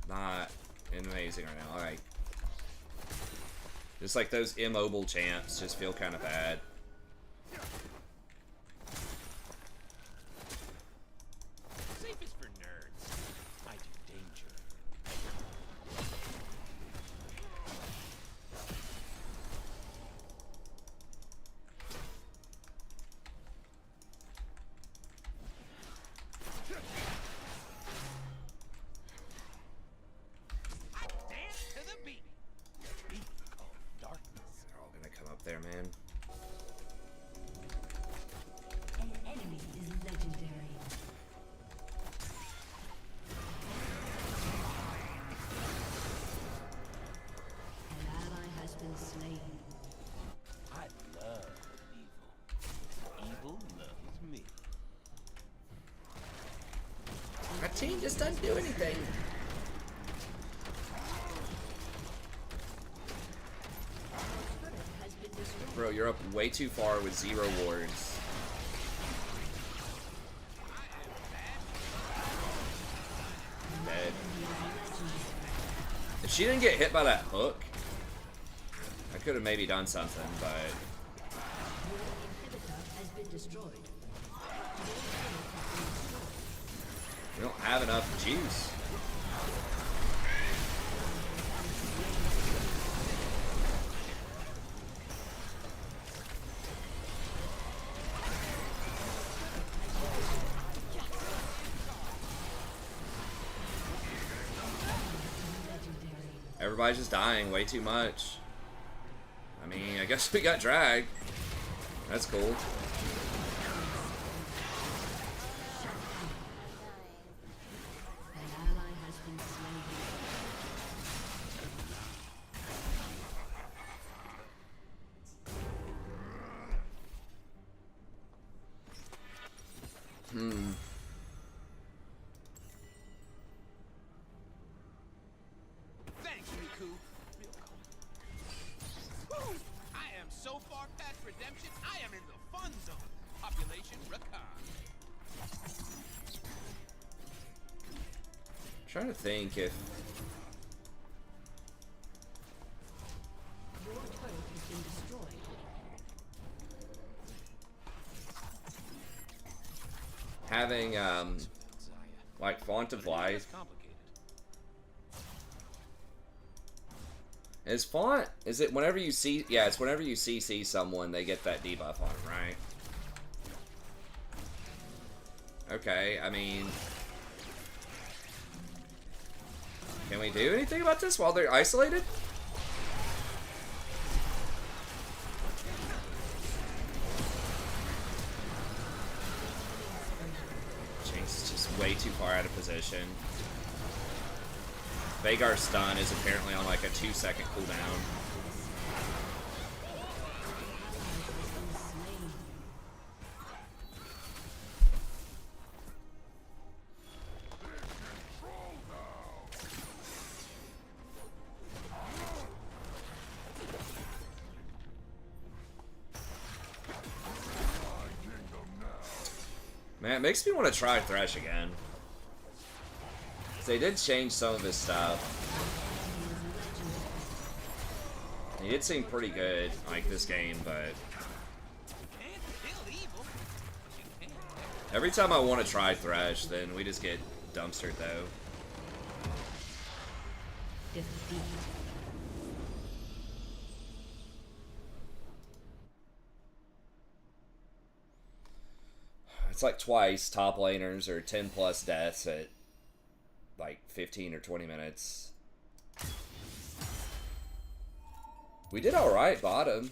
not amazing right now. Like, just like those immobile champs just feel kind of bad. Safe is for nerds. I do danger. I dance to the beat. Beat called darkness. They're all gonna come up there, man. An enemy is legendary. An ally has been slain. I love evil. Evil loves me. My team just doesn't do anything. Turret has been destroyed. Bro, you're up way too far with 0 wards. Dead. If she didn't get hit by that hook, I could have maybe done something, but... Your inhibitor has been destroyed. We don't have enough juice. Everybody's just dying way too much. I mean, I guess we got dragged. That's cool. An ally has been slain. Thanks, Riku. Real cool. Woo! I am so far past redemption, I am in the fun zone. Population Rakan. I'm trying to think if Your turret has been destroyed. having Zaya. like Font of But it is Life. complicated. Is Font, is it whenever you see, yeah, it's whenever you CC someone, they get that debuff on them, right? Okay, I mean, can we do anything about this while they're isolated? Jinx is just way too far out of position. Vagar's stun is apparently on like a 2-second cooldown. Man, it makes me want to try Thresh again. They did change some of his stuff. He did seem pretty good, like, this game, but Can't kill evil, but you can. every time I want to try Thresh, then we just get dumpstered, though. Defeat. It's like twice top laners are 10 plus deaths at like 15 or 20 minutes. We did alright bottom.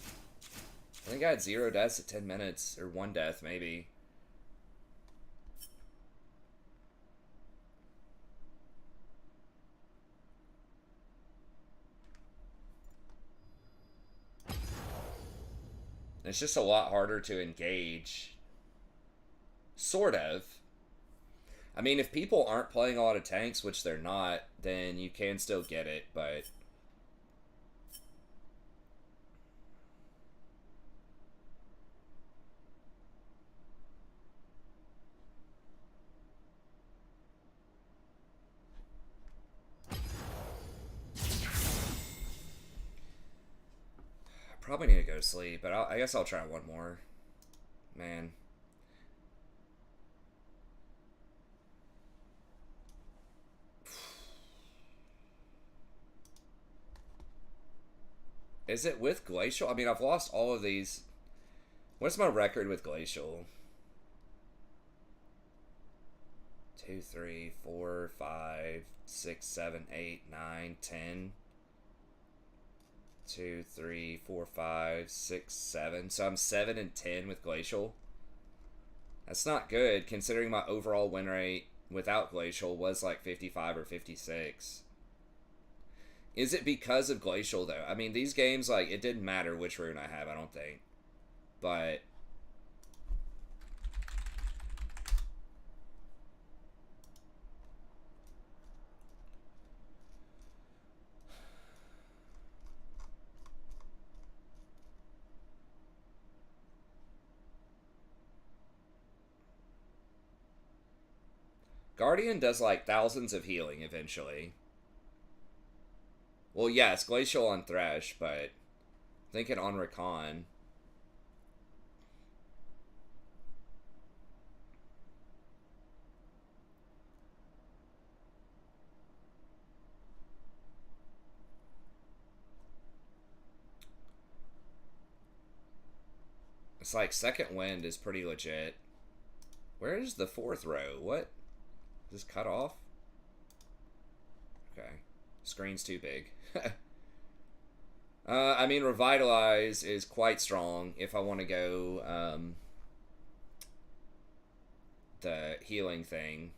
I think I had 0 deaths at 10 minutes, or 1 death maybe. It's just a lot harder to engage. Sort of. I mean, if people aren't playing a lot of tanks, which they're not, then you can still get it, but I probably need to go to sleep, but I guess I'll try one more. Man. Is it with Glacial? I mean, I've lost all of these. What's my record with Glacial? 2, 3, 4, 5, 6, 7, 8, 9, 10. 2, 3, 4, 5, 6, 7. So I'm 7 and 10 with Glacial. That's not good, considering my overall win rate without Glacial was like 55 or 56. Is it because of Glacial, though? I mean, these games, like, it didn't matter which rune I have, I don't think. But Guardian does, like, thousands of healing eventually. Well, yes, Glacial on Thresh, but thinking on Rakan. It's like second wind is pretty legit. Where is the fourth row? What? Is this cut off? Okay. Screen's too big. I mean, Revitalize is quite strong if I want to go the healing thing.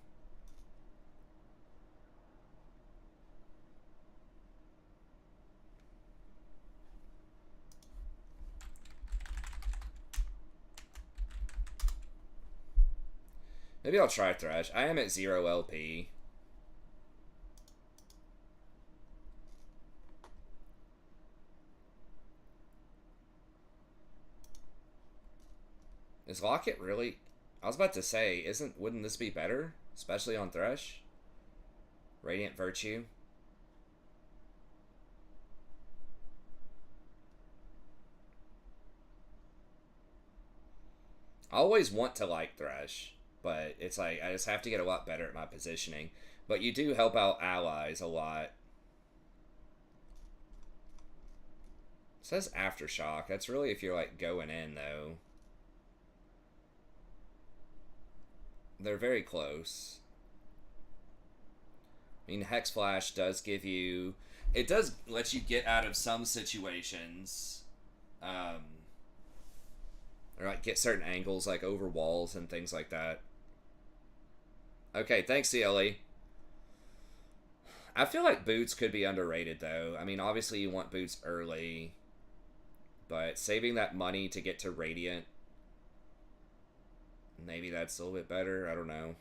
Maybe I'll try Thresh. I am at 0 LP. Is Locket really... I was about to say, wouldn't this be better? Especially on Thresh? Radiant Virtue. I always want to like Thresh, but it's like, I just have to get a lot better at my positioning. But you do help out allies a lot. It says Aftershock. That's really if you're like going in, though. They're very close. I mean, Hex Flash does give you... It does let you get out of some situations. Or like get certain angles like over walls and things like that. Okay, thanks, CLE. I feel like boots could be underrated, though. I mean, obviously you want boots early. But saving that money to get to Radiant... Maybe that's a little bit better. I don't know.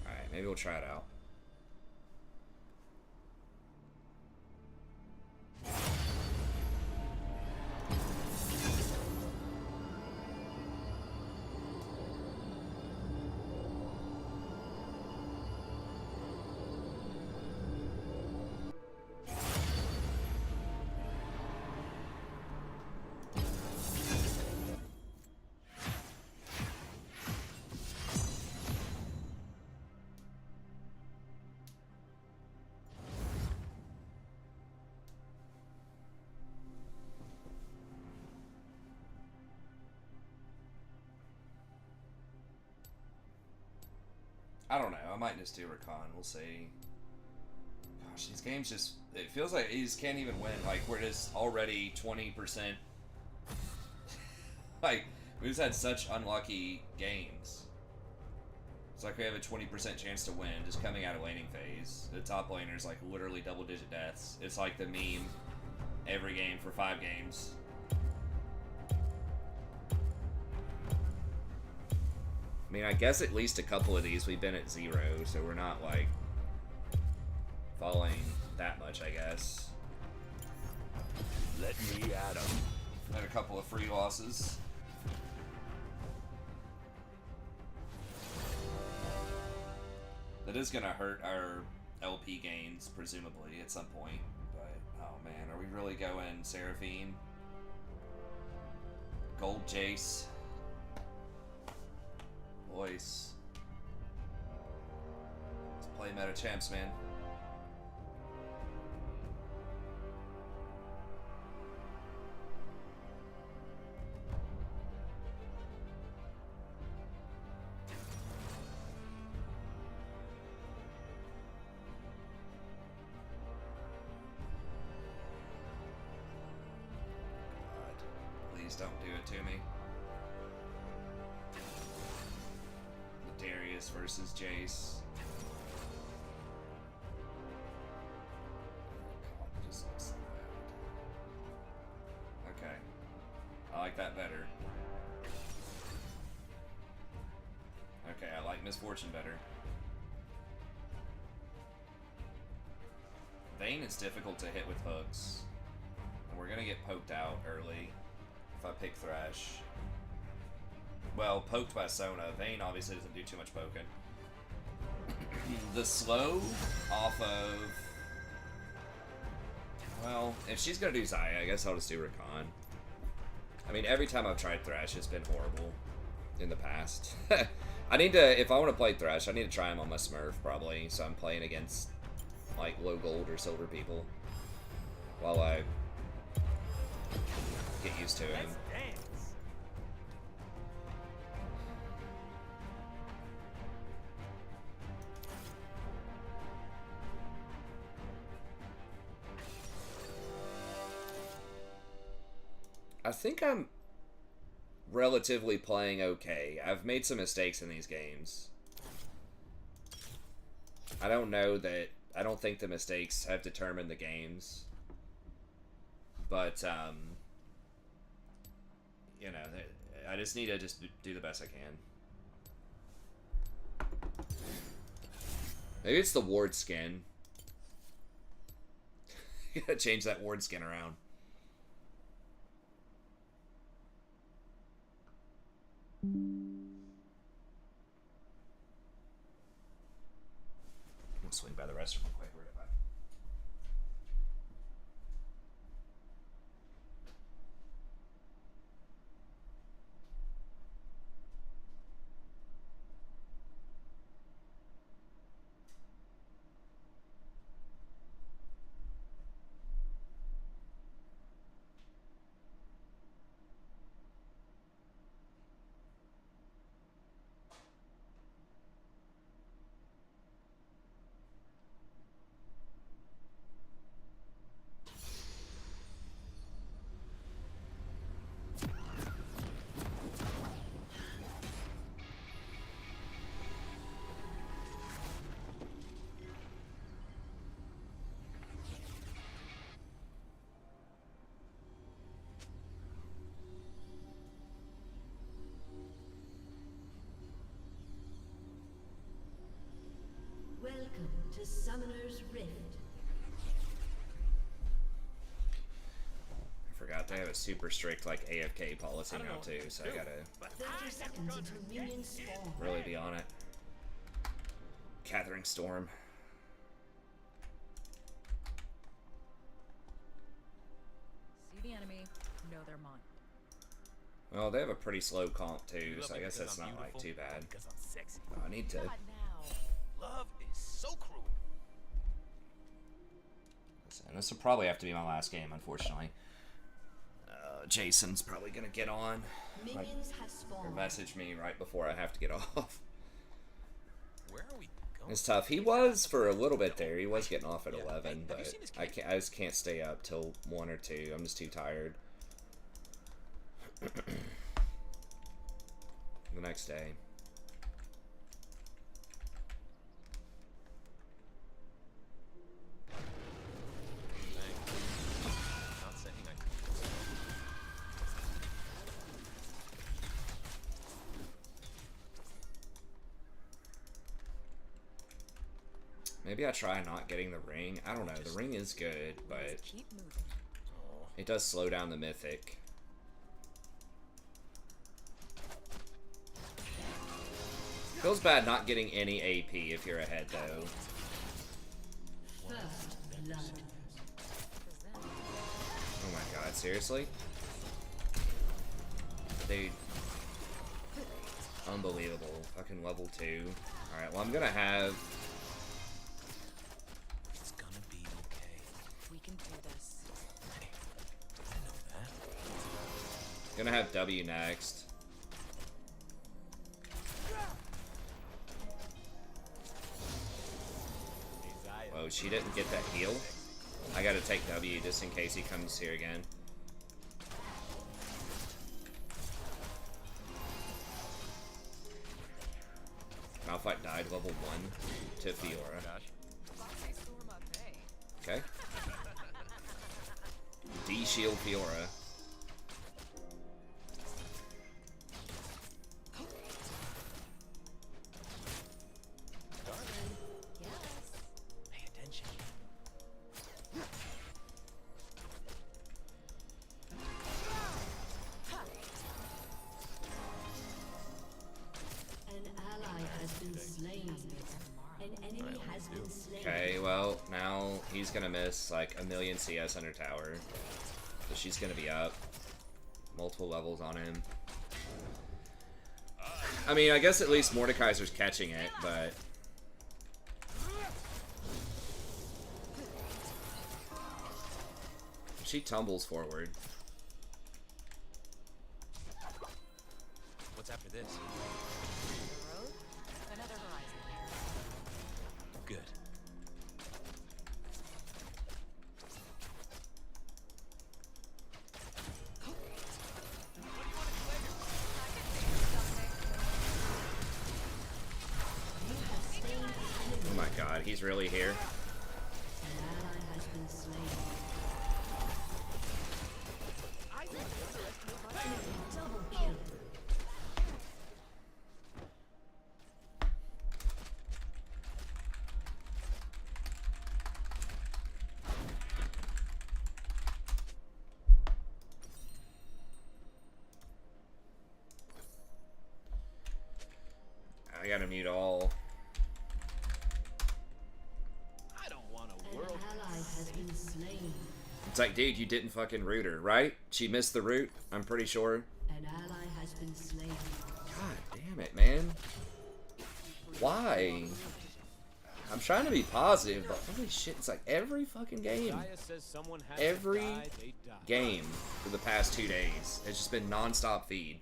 Alright, maybe we'll try it out. I don't know. I might just do Rakan. We'll see. Gosh, these games just... It feels like you just can't even win. Like, we're just already 20%. Like, we just had such unlucky games. It's like we have a 20% chance to win just coming out of laning phase. The top laner's like literally double-digit deaths. It's like the meme every game for 5 games. I mean, I guess at least a couple of these we've been at 0, so we're not, like, falling that much, I guess. Let me at 'em. Had a couple of free losses. That is going to hurt our LP gains, presumably, at some point. But, oh man, are we really going Seraphine? Gold Jace? Voice. Let's play meta champs, man. God, please don't do it to me. Darius versus Jace. God, it just looks so bad. Okay. I like that better. Okay, I like Misfortune better. Vayne is difficult to hit with hooks. And we're gonna get poked out early if I pick Thresh. Well, poked by Sona. Vayne obviously doesn't do too much poking. The slow off of Well, if she's gonna do Zaya, I guess I'll just do Rakan. I mean, every time I've tried Thresh, it's been horrible in the past. I need to, if I want to play Thresh, I need to try him on my Smurf, probably, so I'm playing against, like, low gold or silver people while I get used to him. I think I'm relatively playing okay. I've made some mistakes in these games. I don't think the mistakes have determined the games. But, you know, I just need to just do the best I can. Maybe it's the ward skin. Gotta change that ward skin around. I'll swing by the restroom real quick. We're right back. Welcome to Summoner's Rift. I forgot they have a super strict like AFK policy now too, so I gotta 30 seconds until minions spawn. really be on it. Gathering Storm. See the enemy, know their mind. Well, they have a pretty slow comp too, You love so I me guess because that's I'm not like beautiful, too bad. Because I'm sexy. Oh, I need to. Not now. Love is so cruel. Listen, this will probably have to be my last game, unfortunately. Jason's probably gonna get on. Minions have Or spawned. message me right before I have to get off. Where are we going? It's tough. He was for a little bit there. He was getting off at Yeah. 11, Hey, have you but seen his I kid? can't. I just can't stay up till 1 or 2. I'm just too tired. The next day. Not saying I Maybe I try not getting the ring. I don't know. The ring is good, but Just keep moving. it does slow down the mythic. Feels bad not getting any AP if you're ahead, though. First blood. Oh my god, seriously? Dude. Unbelievable. Fucking level 2. Alright, well I'm gonna have... It's gonna be okay. We can do this. Hey, I know that. Gonna have W next. Whoa, she didn't get that heal? I gotta take W just in case he comes here again. Malphite died level 1 to Fiora. Okay. D-shield Fiora. Pay attention. An ally has been slain. An enemy has been slain. Okay, well, now he's gonna miss like 1,000,000 CS under tower. So she's gonna be up. Multiple levels on him. I mean, I guess at least Mordekaiser's catching it, but... She tumbles forward. What's after this? The road, another horizon. Good. Oh my god, he's really here. An ally has been slain. Double kill. I gotta mute all. I don't want a An world. ally has been slain. It's like, dude, you didn't fucking root her, right? She missed the root, I'm pretty sure. An ally has been slain. God damn it, man. Why? I'm trying to be positive, but holy shit, it's like every fucking game. Gaia says someone has Every to die, they die. game for the past 2 days. It's just been non-stop feed.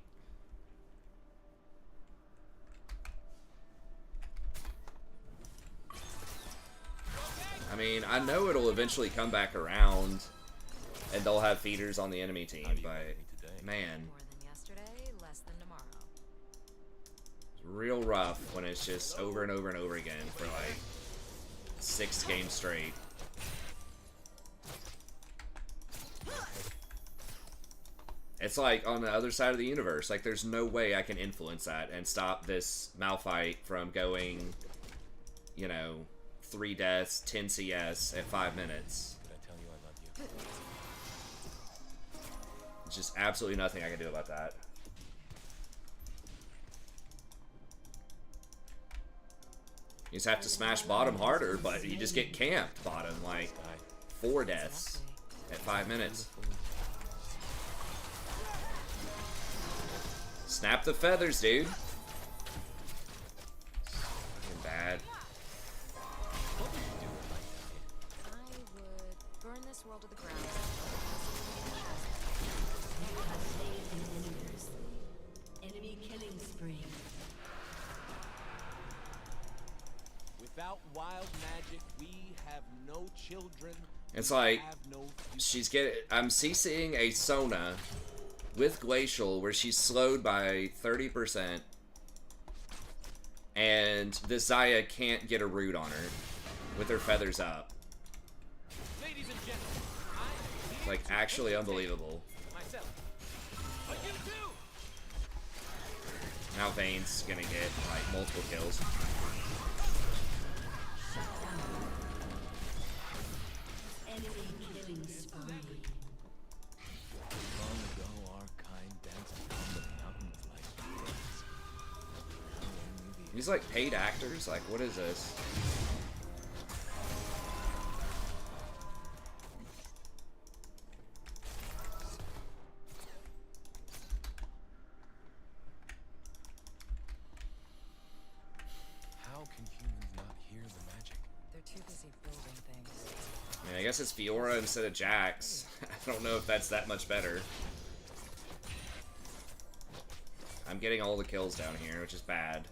I mean, I know it'll eventually come back around and they'll have feeders on the enemy team, but man, More than yesterday, less than tomorrow. it's real rough when it's just over and over and over again for like 6 games straight. It's like on the other side of the universe. Like, there's no way I can influence that and stop this Malphite from going, you know, 3 deaths, 10 CS at 5 minutes. Did I tell you I love you? There's just absolutely nothing I can do about that. You just have to smash bottom harder, but you just get camped bottom, like 4 deaths at 5 minutes. Snap the feathers, dude. Fucking bad. I would burn this world to the ground. You have saved an enemy killing spree. Without wild magic, we have no children. It's like, Have no I'm CCing a Sona with Glacial where she's slowed by 30%, and this Zaya can't get a root on her with her feathers up. Ladies and gentlemen, I am Like, actually unbelievable. myself. But you too. Now Vayne's gonna get like multiple kills. Enemy killing spree. Long ago, our kind danced upon the mountains like birds. These like paid actors, like what is this? How can humans not hear the magic? They're too busy building things. I mean, I guess it's Fiora instead of Jax. I don't know if that's that much better. I'm getting all the kills down here, which is bad.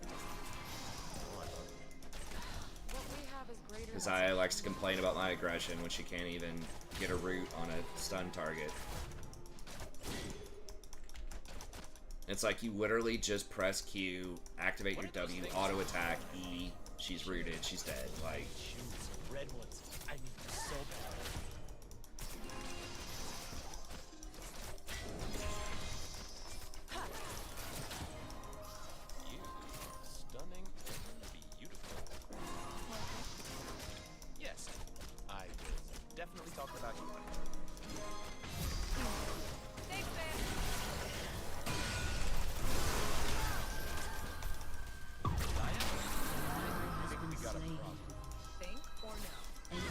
What we have is greater Because than Zaya likes to complain about my aggression when she can't even get a root on a stun target. It's like you literally just press Q, activate your W, auto attack, E, she's rooted, she's dead. Like, Shoes, red ones. I need them so bad. You, stunning and beautiful. Yes, I will definitely talk about you. Thanks, man. I think we got a problem. Think or no? An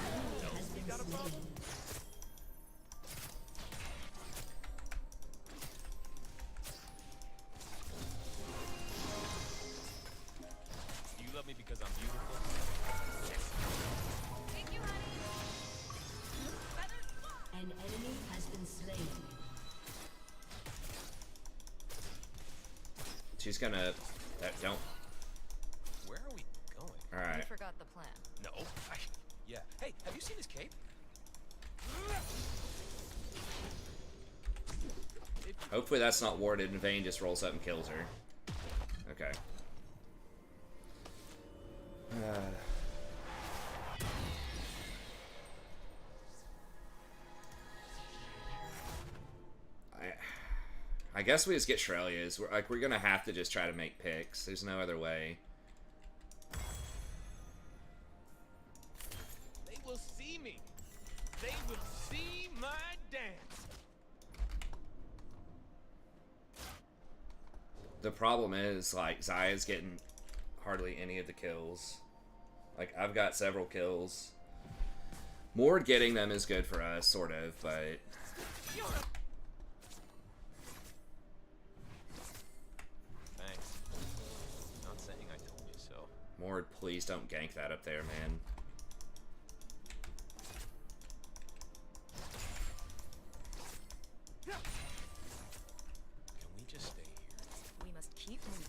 She's gonna... don't... Where are we going? You Alright. forgot the plan. No. Yeah. Hey, have you seen his cape? Hopefully that's not warded and Vayne just rolls up and kills her. Okay. I guess we just get Shrelia's. We're gonna have to just try to make picks. There's no other way. They will see me. They will see my dance. The problem is, like, Zaya's getting hardly any of the kills. Like, I've got several kills. Mord getting them is good for us, sort of, but... Thanks. Not saying I told you so. Mord, please don't gank that up there, man. Can we just stay here? We must keep moving.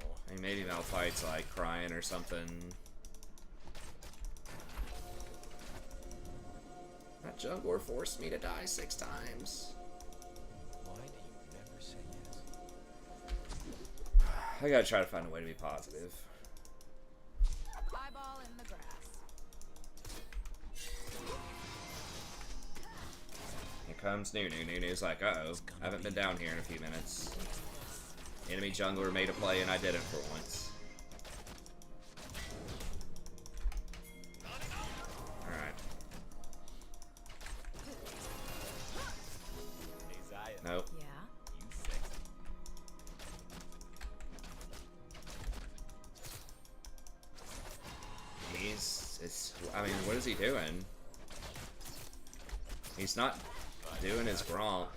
Oh, I mean, maybe Malphite's, like, crying or something. That jungler forced me to die 6 times. why do you never say yes? I gotta try to find a way to be positive. Eyeball in the grass. Here comes Nunu. Nunu's like, uh-oh, I haven't been down here in a few minutes. Enemy jungler made a play and I did it for once. Alright. Hey, Zaya. Nope. Yeah. You sexy. I mean, what is he doing? He's not doing his Gromp.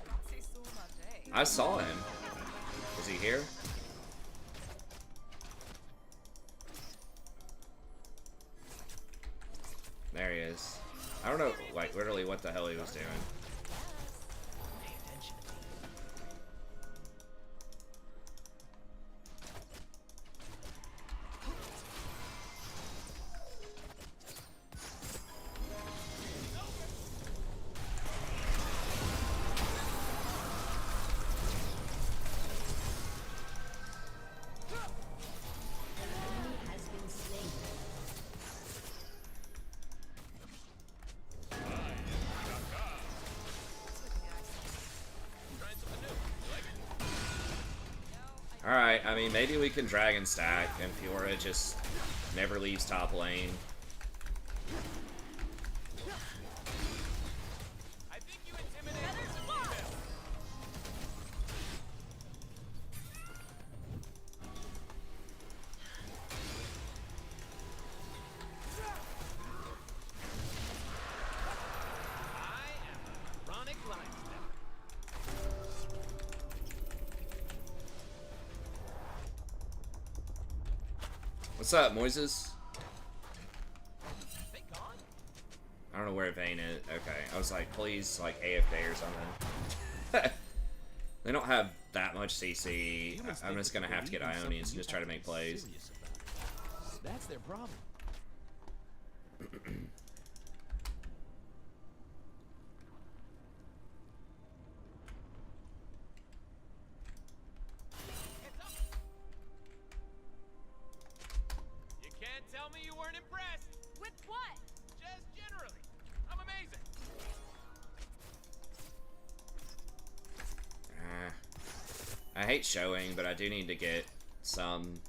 I saw him. Is he here? There he is. I don't know, like, literally what the hell he was doing. Pay attention to me. Enemy has been slain. Trying something new. You like it? Alright, I mean, maybe we can Dragon Stack and Fiora just never leaves top lane. I think you intimidated some female. I am a chronic line stepper. What's up, Moises? They gone? I don't know where Vayne is. Okay, I was like, please, like, AFK or something. They don't have that much CC. I'm just gonna have to get Ionians and just try to make plays. That's their problem. Hands up. You can't tell me you weren't impressed. With what? Just generally. I'm amazing. I hate showing, but I do need to get some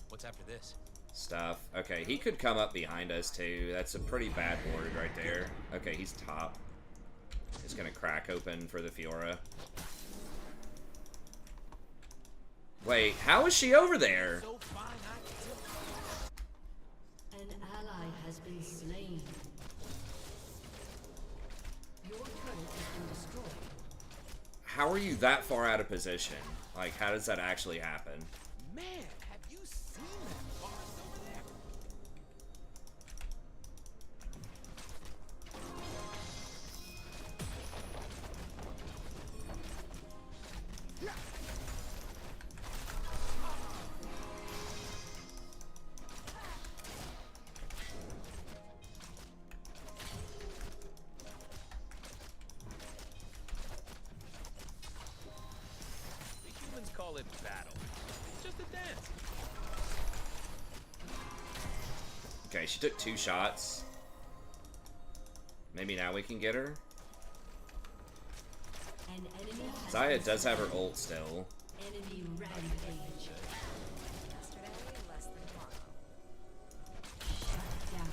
What's after this? stuff. Okay, he could come up behind us too. That's a pretty bad ward right there. Okay, he's top. He's gonna crack open for the Fiora. Wait, how is she over there? So fine, I can tell. An ally has been slain. Your turret has been destroyed. How are you that far out of position? Like, how does that actually happen? Man, have you seen that boss over there? call it battle. It's just a dance. Okay, she took 2 shots. Maybe now we can get her. An enemy has Zaya been does have her slain. ult still. Enemy rampage. Yesterday, less than tomorrow. Shut down.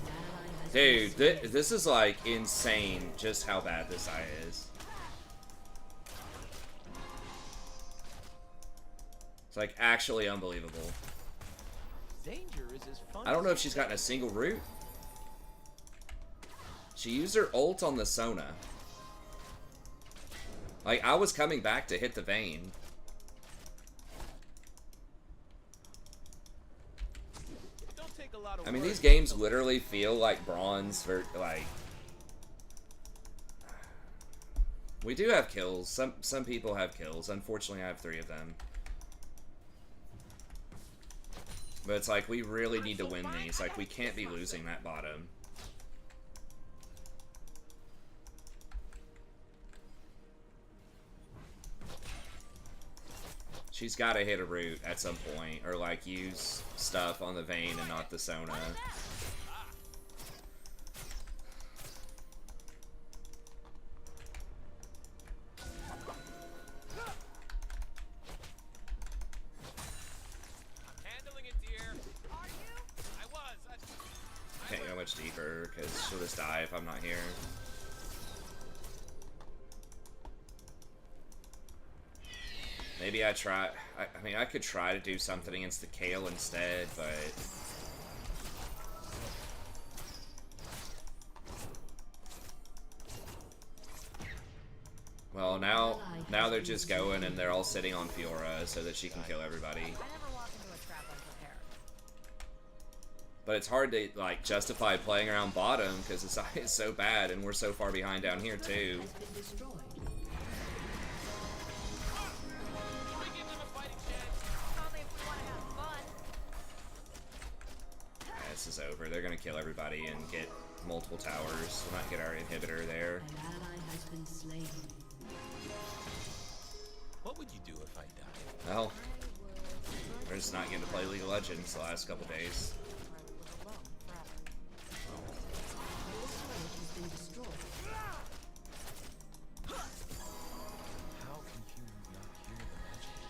An ally has Dude, been slain. this is like insane just how bad this Zaya is. It's like actually unbelievable. Danger is as fun. I don't know if she's gotten a single root. She used her ult on the Sona. Like, I was coming back to hit the Vayne. Don't take a lot of I mean, work. these games literally feel like bronze for, like... We do have kills. Some people have kills. Unfortunately, I have 3 of them. But it's like, we really need to win these. Like, we can't be losing that bottom. She's got to hit a root at some point, or like use stuff on the Vayne and not the Sona. Handling it, dear. Are you? I was. Can't go much deeper because she'll just die if I'm not here. Maybe I try. I mean, I could try to do something against the Kale instead, but well, now they're just going and they're all sitting on Fiora so that she can kill everybody. I never walk into a trap unprepared. But it's hard to like justify playing around bottom because the side is so bad and we're so far behind down here too. Has been destroyed. We give them a fighting chance. Only if we want to have fun. Yeah, this is over. They're gonna kill everybody and get multiple towers. We'll not get our inhibitor there. An ally has been slain. What would you do if I died? Well, I would we're just not getting to play League of Legends the last couple days. try to live alone forever. Your turret has been destroyed. How can you not hear the magic?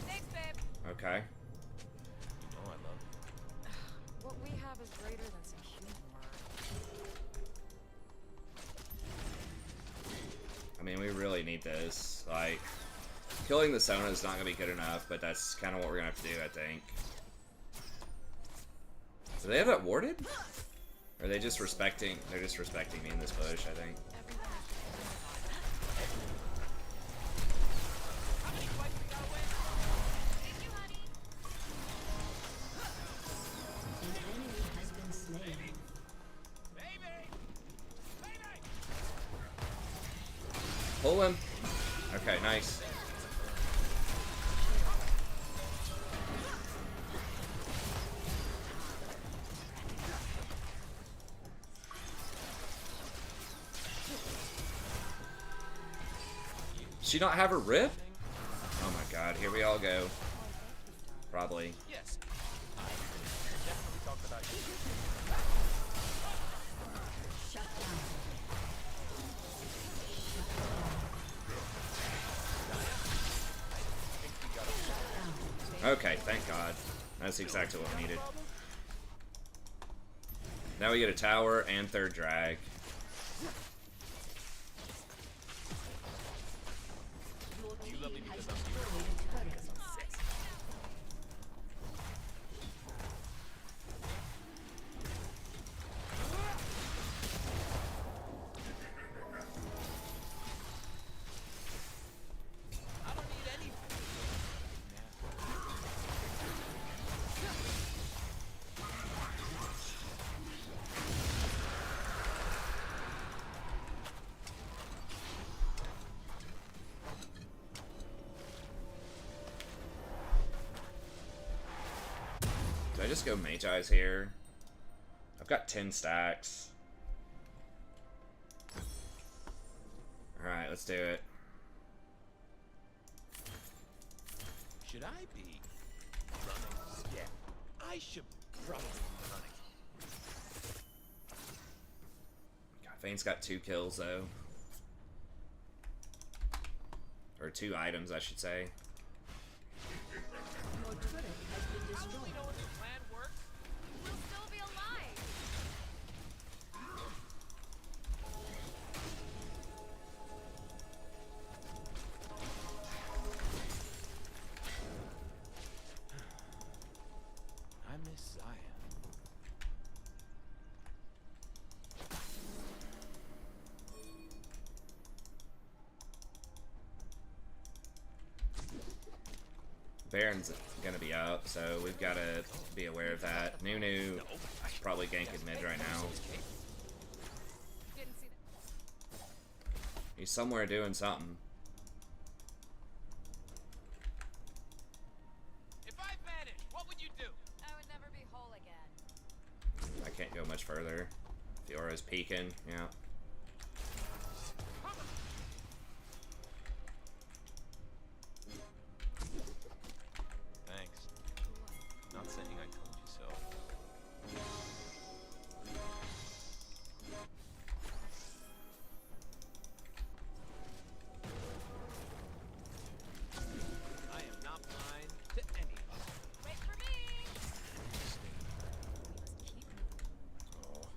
Thanks, babe. Okay. You know I love you. What we have is greater than some humor. I mean, we really need this. Like, killing the Sona is not gonna be good enough, but that's kind of what we're gonna have to do, I think. Do they have that warded? Or are they just respecting? They're just respecting me in this push, I think. How many fights we gotta win? Thank you, honey. An enemy has been slain. Baby! Baby! Pull him. Okay, nice. Does she not have her rip? Oh my god, here we all go. Probably. Yes. I definitely talked about you. Shut down. Okay, thank god. That's exactly what we needed. Now we get a tower and 3rd drag. Your team love me has because I'm destroyed a turret. I don't need anything. just go Magi's here? I've got 10 stacks. Alright, let's do it. Should I be running? Yeah, I should probably be running. God, Fane's got 2 kills though. Or 2 items, I should say. Your turret has been How do we destroyed. know if the plan works? We'll still be alive. I miss Zion. Baron's gonna be up, so we've got to be aware of that. Nunu probably ganking mid right now. Didn't see that. He's somewhere doing something. If I vanished, what would you do? I would never be whole again. I can't go much further. Fiora's peeking, yeah. Thanks. Not saying I told you so. I am not blind to any of us. Wait for me. We must keep moving.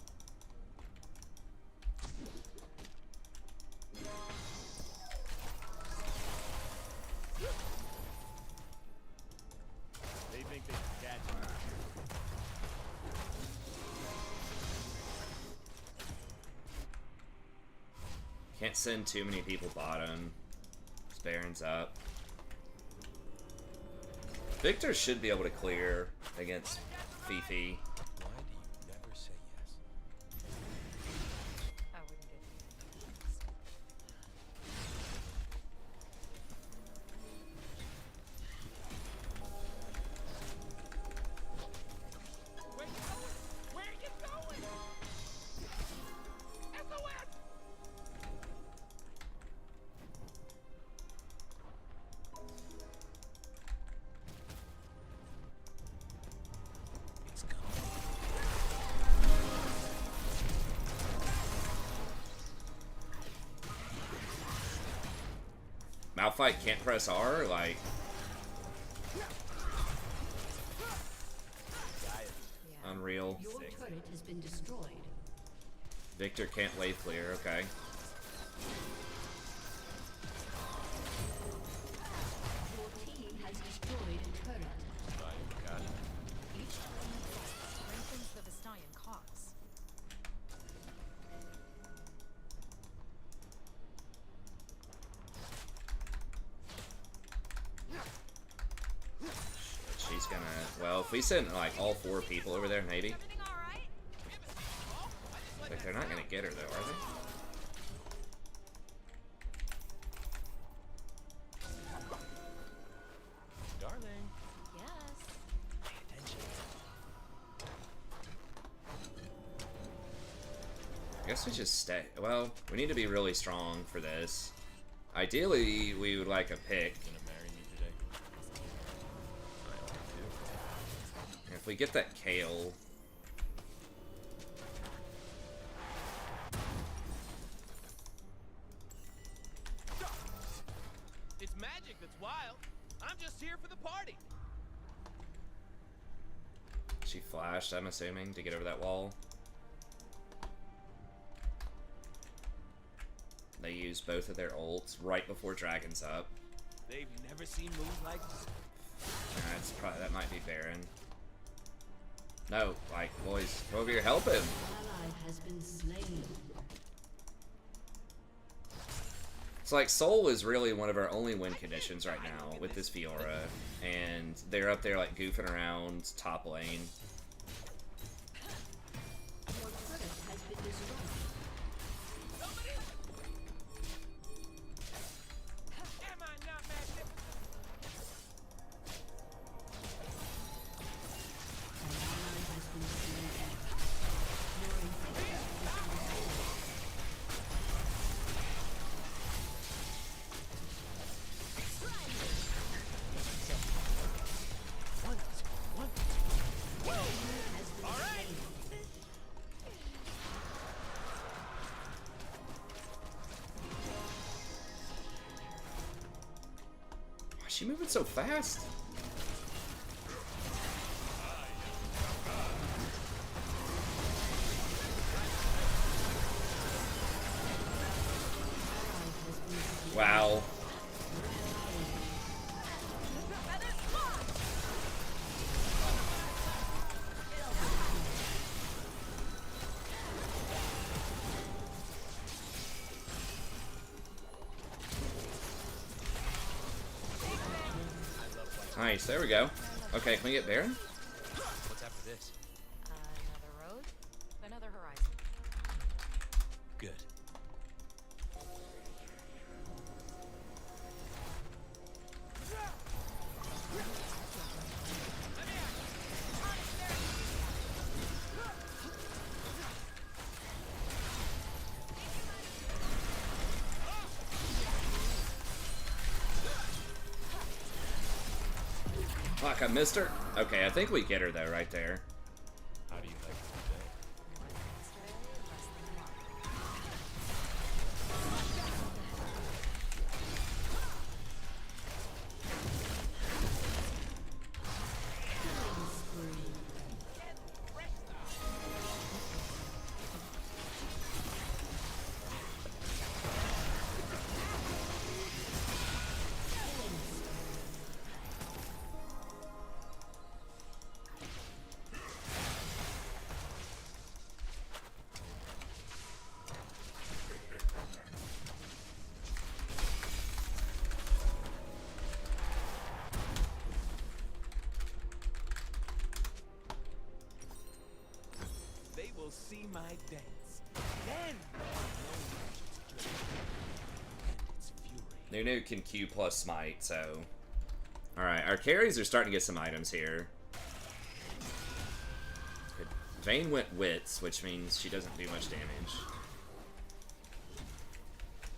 They think they can catch me. Can't send too many people bottom. This Baron's up. Victor should be able to clear against Fifi. Why do you never say yes? I wouldn't get Where you going? Where you going? SOS! It's coming. Malphite can't press R, like, Yeah. unreal. Your turret has been destroyed. Victor can't wave clear, okay. Your team has destroyed a turret. Right, got it. Each turn you fight strengthens the Vestayan cause. She's gonna, well, if we send like all 4 people over there, maybe. Everything all right? Like, they're not gonna get her though, are they? Darling, Yes. pay attention. I guess we just stay. Well, we need to be really strong for this. Ideally, we would like a pick. Gonna marry me today? I want to. If we get that Kale. It's magic that's wild. I'm just here for the party. She flashed, I'm assuming, to get over that wall. They used both of their ults right before Dragon's up. They've never seen moves like this. That's probably, that might be Baron. No, like, boys, go over here, help him. Ally has been slain. It's like Soul is really one of our only win conditions right now with this Fiora, and they're up there like goofing around top lane. Your turret has been destroyed. Am I not magnificent? An She moving so fast. Wow. Nice, there we go. Okay, can we get Baron? What's after this? Another road, another horizon. Good. Fuck, I missed her. Okay, I think we get her though, right there. How do you like They will see my dance. Then and its fury. Nunu can Q plus smite, so. Alright, our carries are starting to get some items here. Vayne went wits, which means she doesn't do much damage.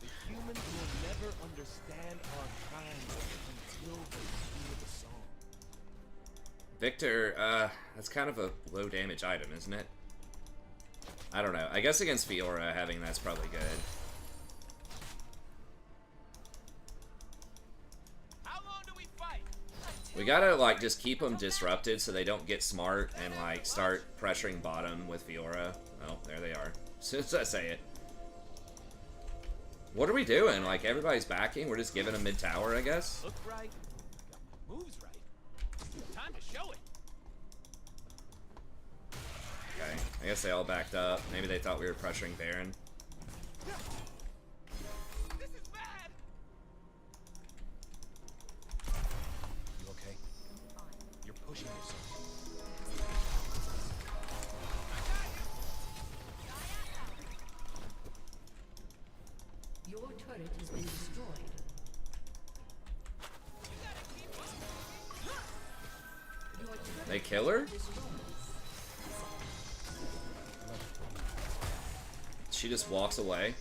The humans will never understand our kind until they hear the song. Victor, that's kind of a low damage item, isn't it? I don't know. I guess against Fiora, having that's probably good. How long do we fight? We gotta, like, just keep them disrupted so they don't get smart and, like, start pressuring bottom with Fiora. Oh, there they are. As soon as I say it. What are we doing? Like, everybody's backing? We're just giving them mid-tower, I guess? Look right. Got my moves right. Time to show it. Okay, I guess they all backed up. Maybe they thought we were pressuring Baron. This is bad. You okay? You're pushing yourself. Your turret has been destroyed. Your turret They kill her? destroyed. She just walks away.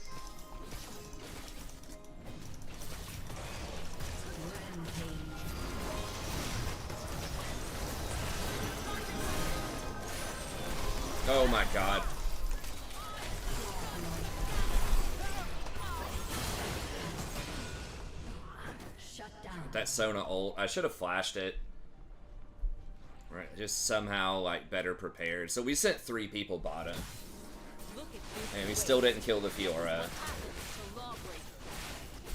Oh my god. Shut down. That Sona ult. I should have flashed it. Right, just somehow, like, better prepared. So we sent 3 people bottom. And we still didn't kill the Fiora.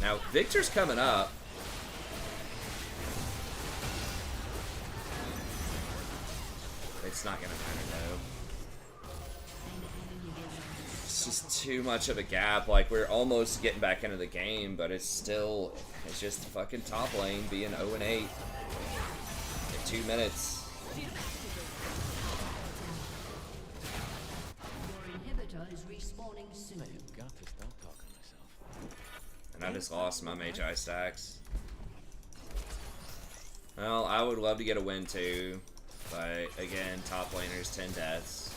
Now, Victor's coming up. It's not gonna matter, though. It's just too much of a gap. Like, we're almost getting back into the game, but it's still... It's just fucking top lane being 0-8 in 2 minutes. Is respawning soon. I've got to stop talking to myself. And I just lost my Magi stacks. Well, I would love to get a win too. But again, top laners, 10 deaths.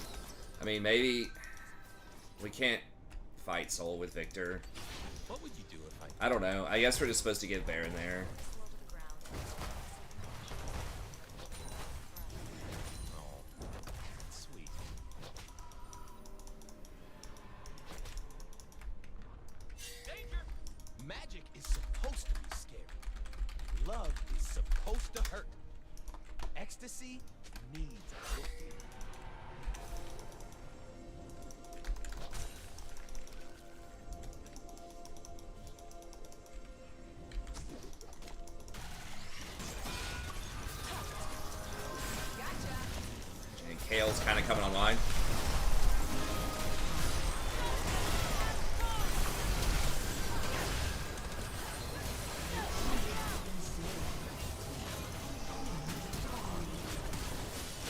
I mean, maybe we can't fight Soul with Victor. What would you do if I... I don't know. I guess we're just supposed to get Baron there. Sweet. Danger! Magic is supposed to be scary. Love is supposed to hurt. Ecstasy needs a little fear. And Kale's kind of coming online.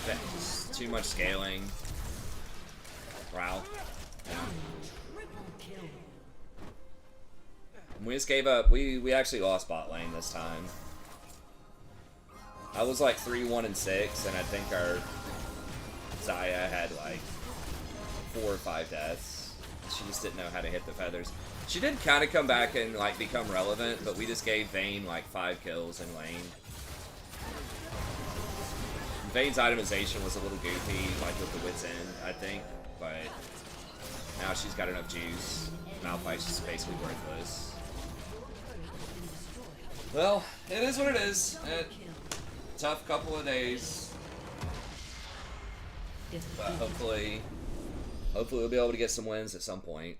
That's too much scaling. Wow. Yeah. We just gave up. We actually lost bot lane this time. I was like 3-1 and 6, and I think our Zaya had like 4 or 5 deaths. She just didn't know how to hit the feathers. She did kind of come back and like become relevant, but we just gave Vayne like 5 kills in lane. Vayne's itemization was a little goofy, like with the Wit's End, I think, but now she's got enough juice. Malphite's just basically worthless. Well, it is what it is. Tough couple of days, but hopefully we'll be able to get some wins at some point.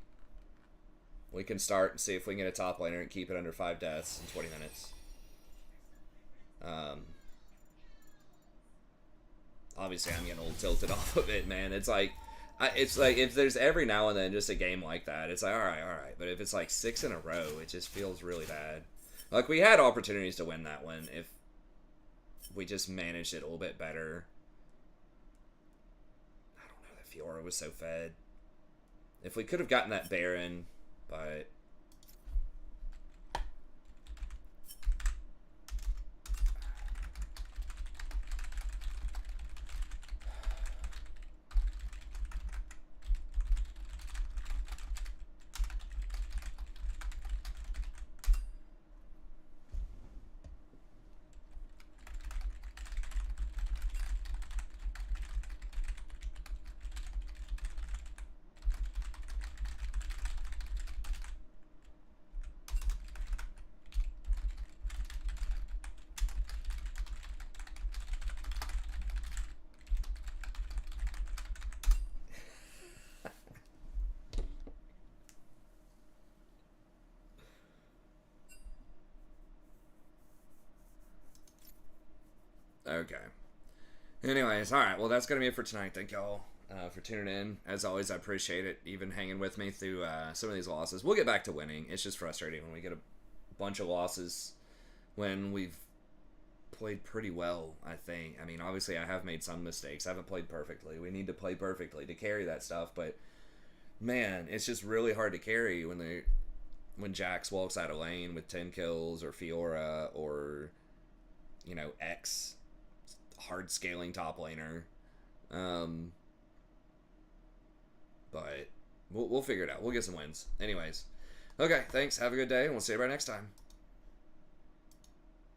We can start and see if we can get a top laner and keep it under 5 deaths in 20 minutes. Obviously, I'm getting a little tilted off of it, man. It's like if there's every now and then just a game like that, it's like all right. But if it's like 6 in a row, it just feels really bad. Like we had opportunities to win that one if we just managed it a little bit better. I don't know, that Fiora was so fed. If we could have gotten that Baron, but okay. Anyways, alright, well that's going to be it for tonight. Thank y'all for tuning in. As always, I appreciate it, even hanging with me through some of these losses. We'll get back to winning. It's just frustrating when we get a bunch of losses when we've played pretty well, I think. I mean, obviously I have made some mistakes. I haven't played perfectly. We need to play perfectly to carry that stuff, but man, it's just really hard to carry when Jax walks out of lane with 10 kills, or Fiora, or, you know, X hard scaling top laner. But we'll figure it out. We'll get some wins. Anyways, okay, thanks. Have a good day, and we'll see you right next time.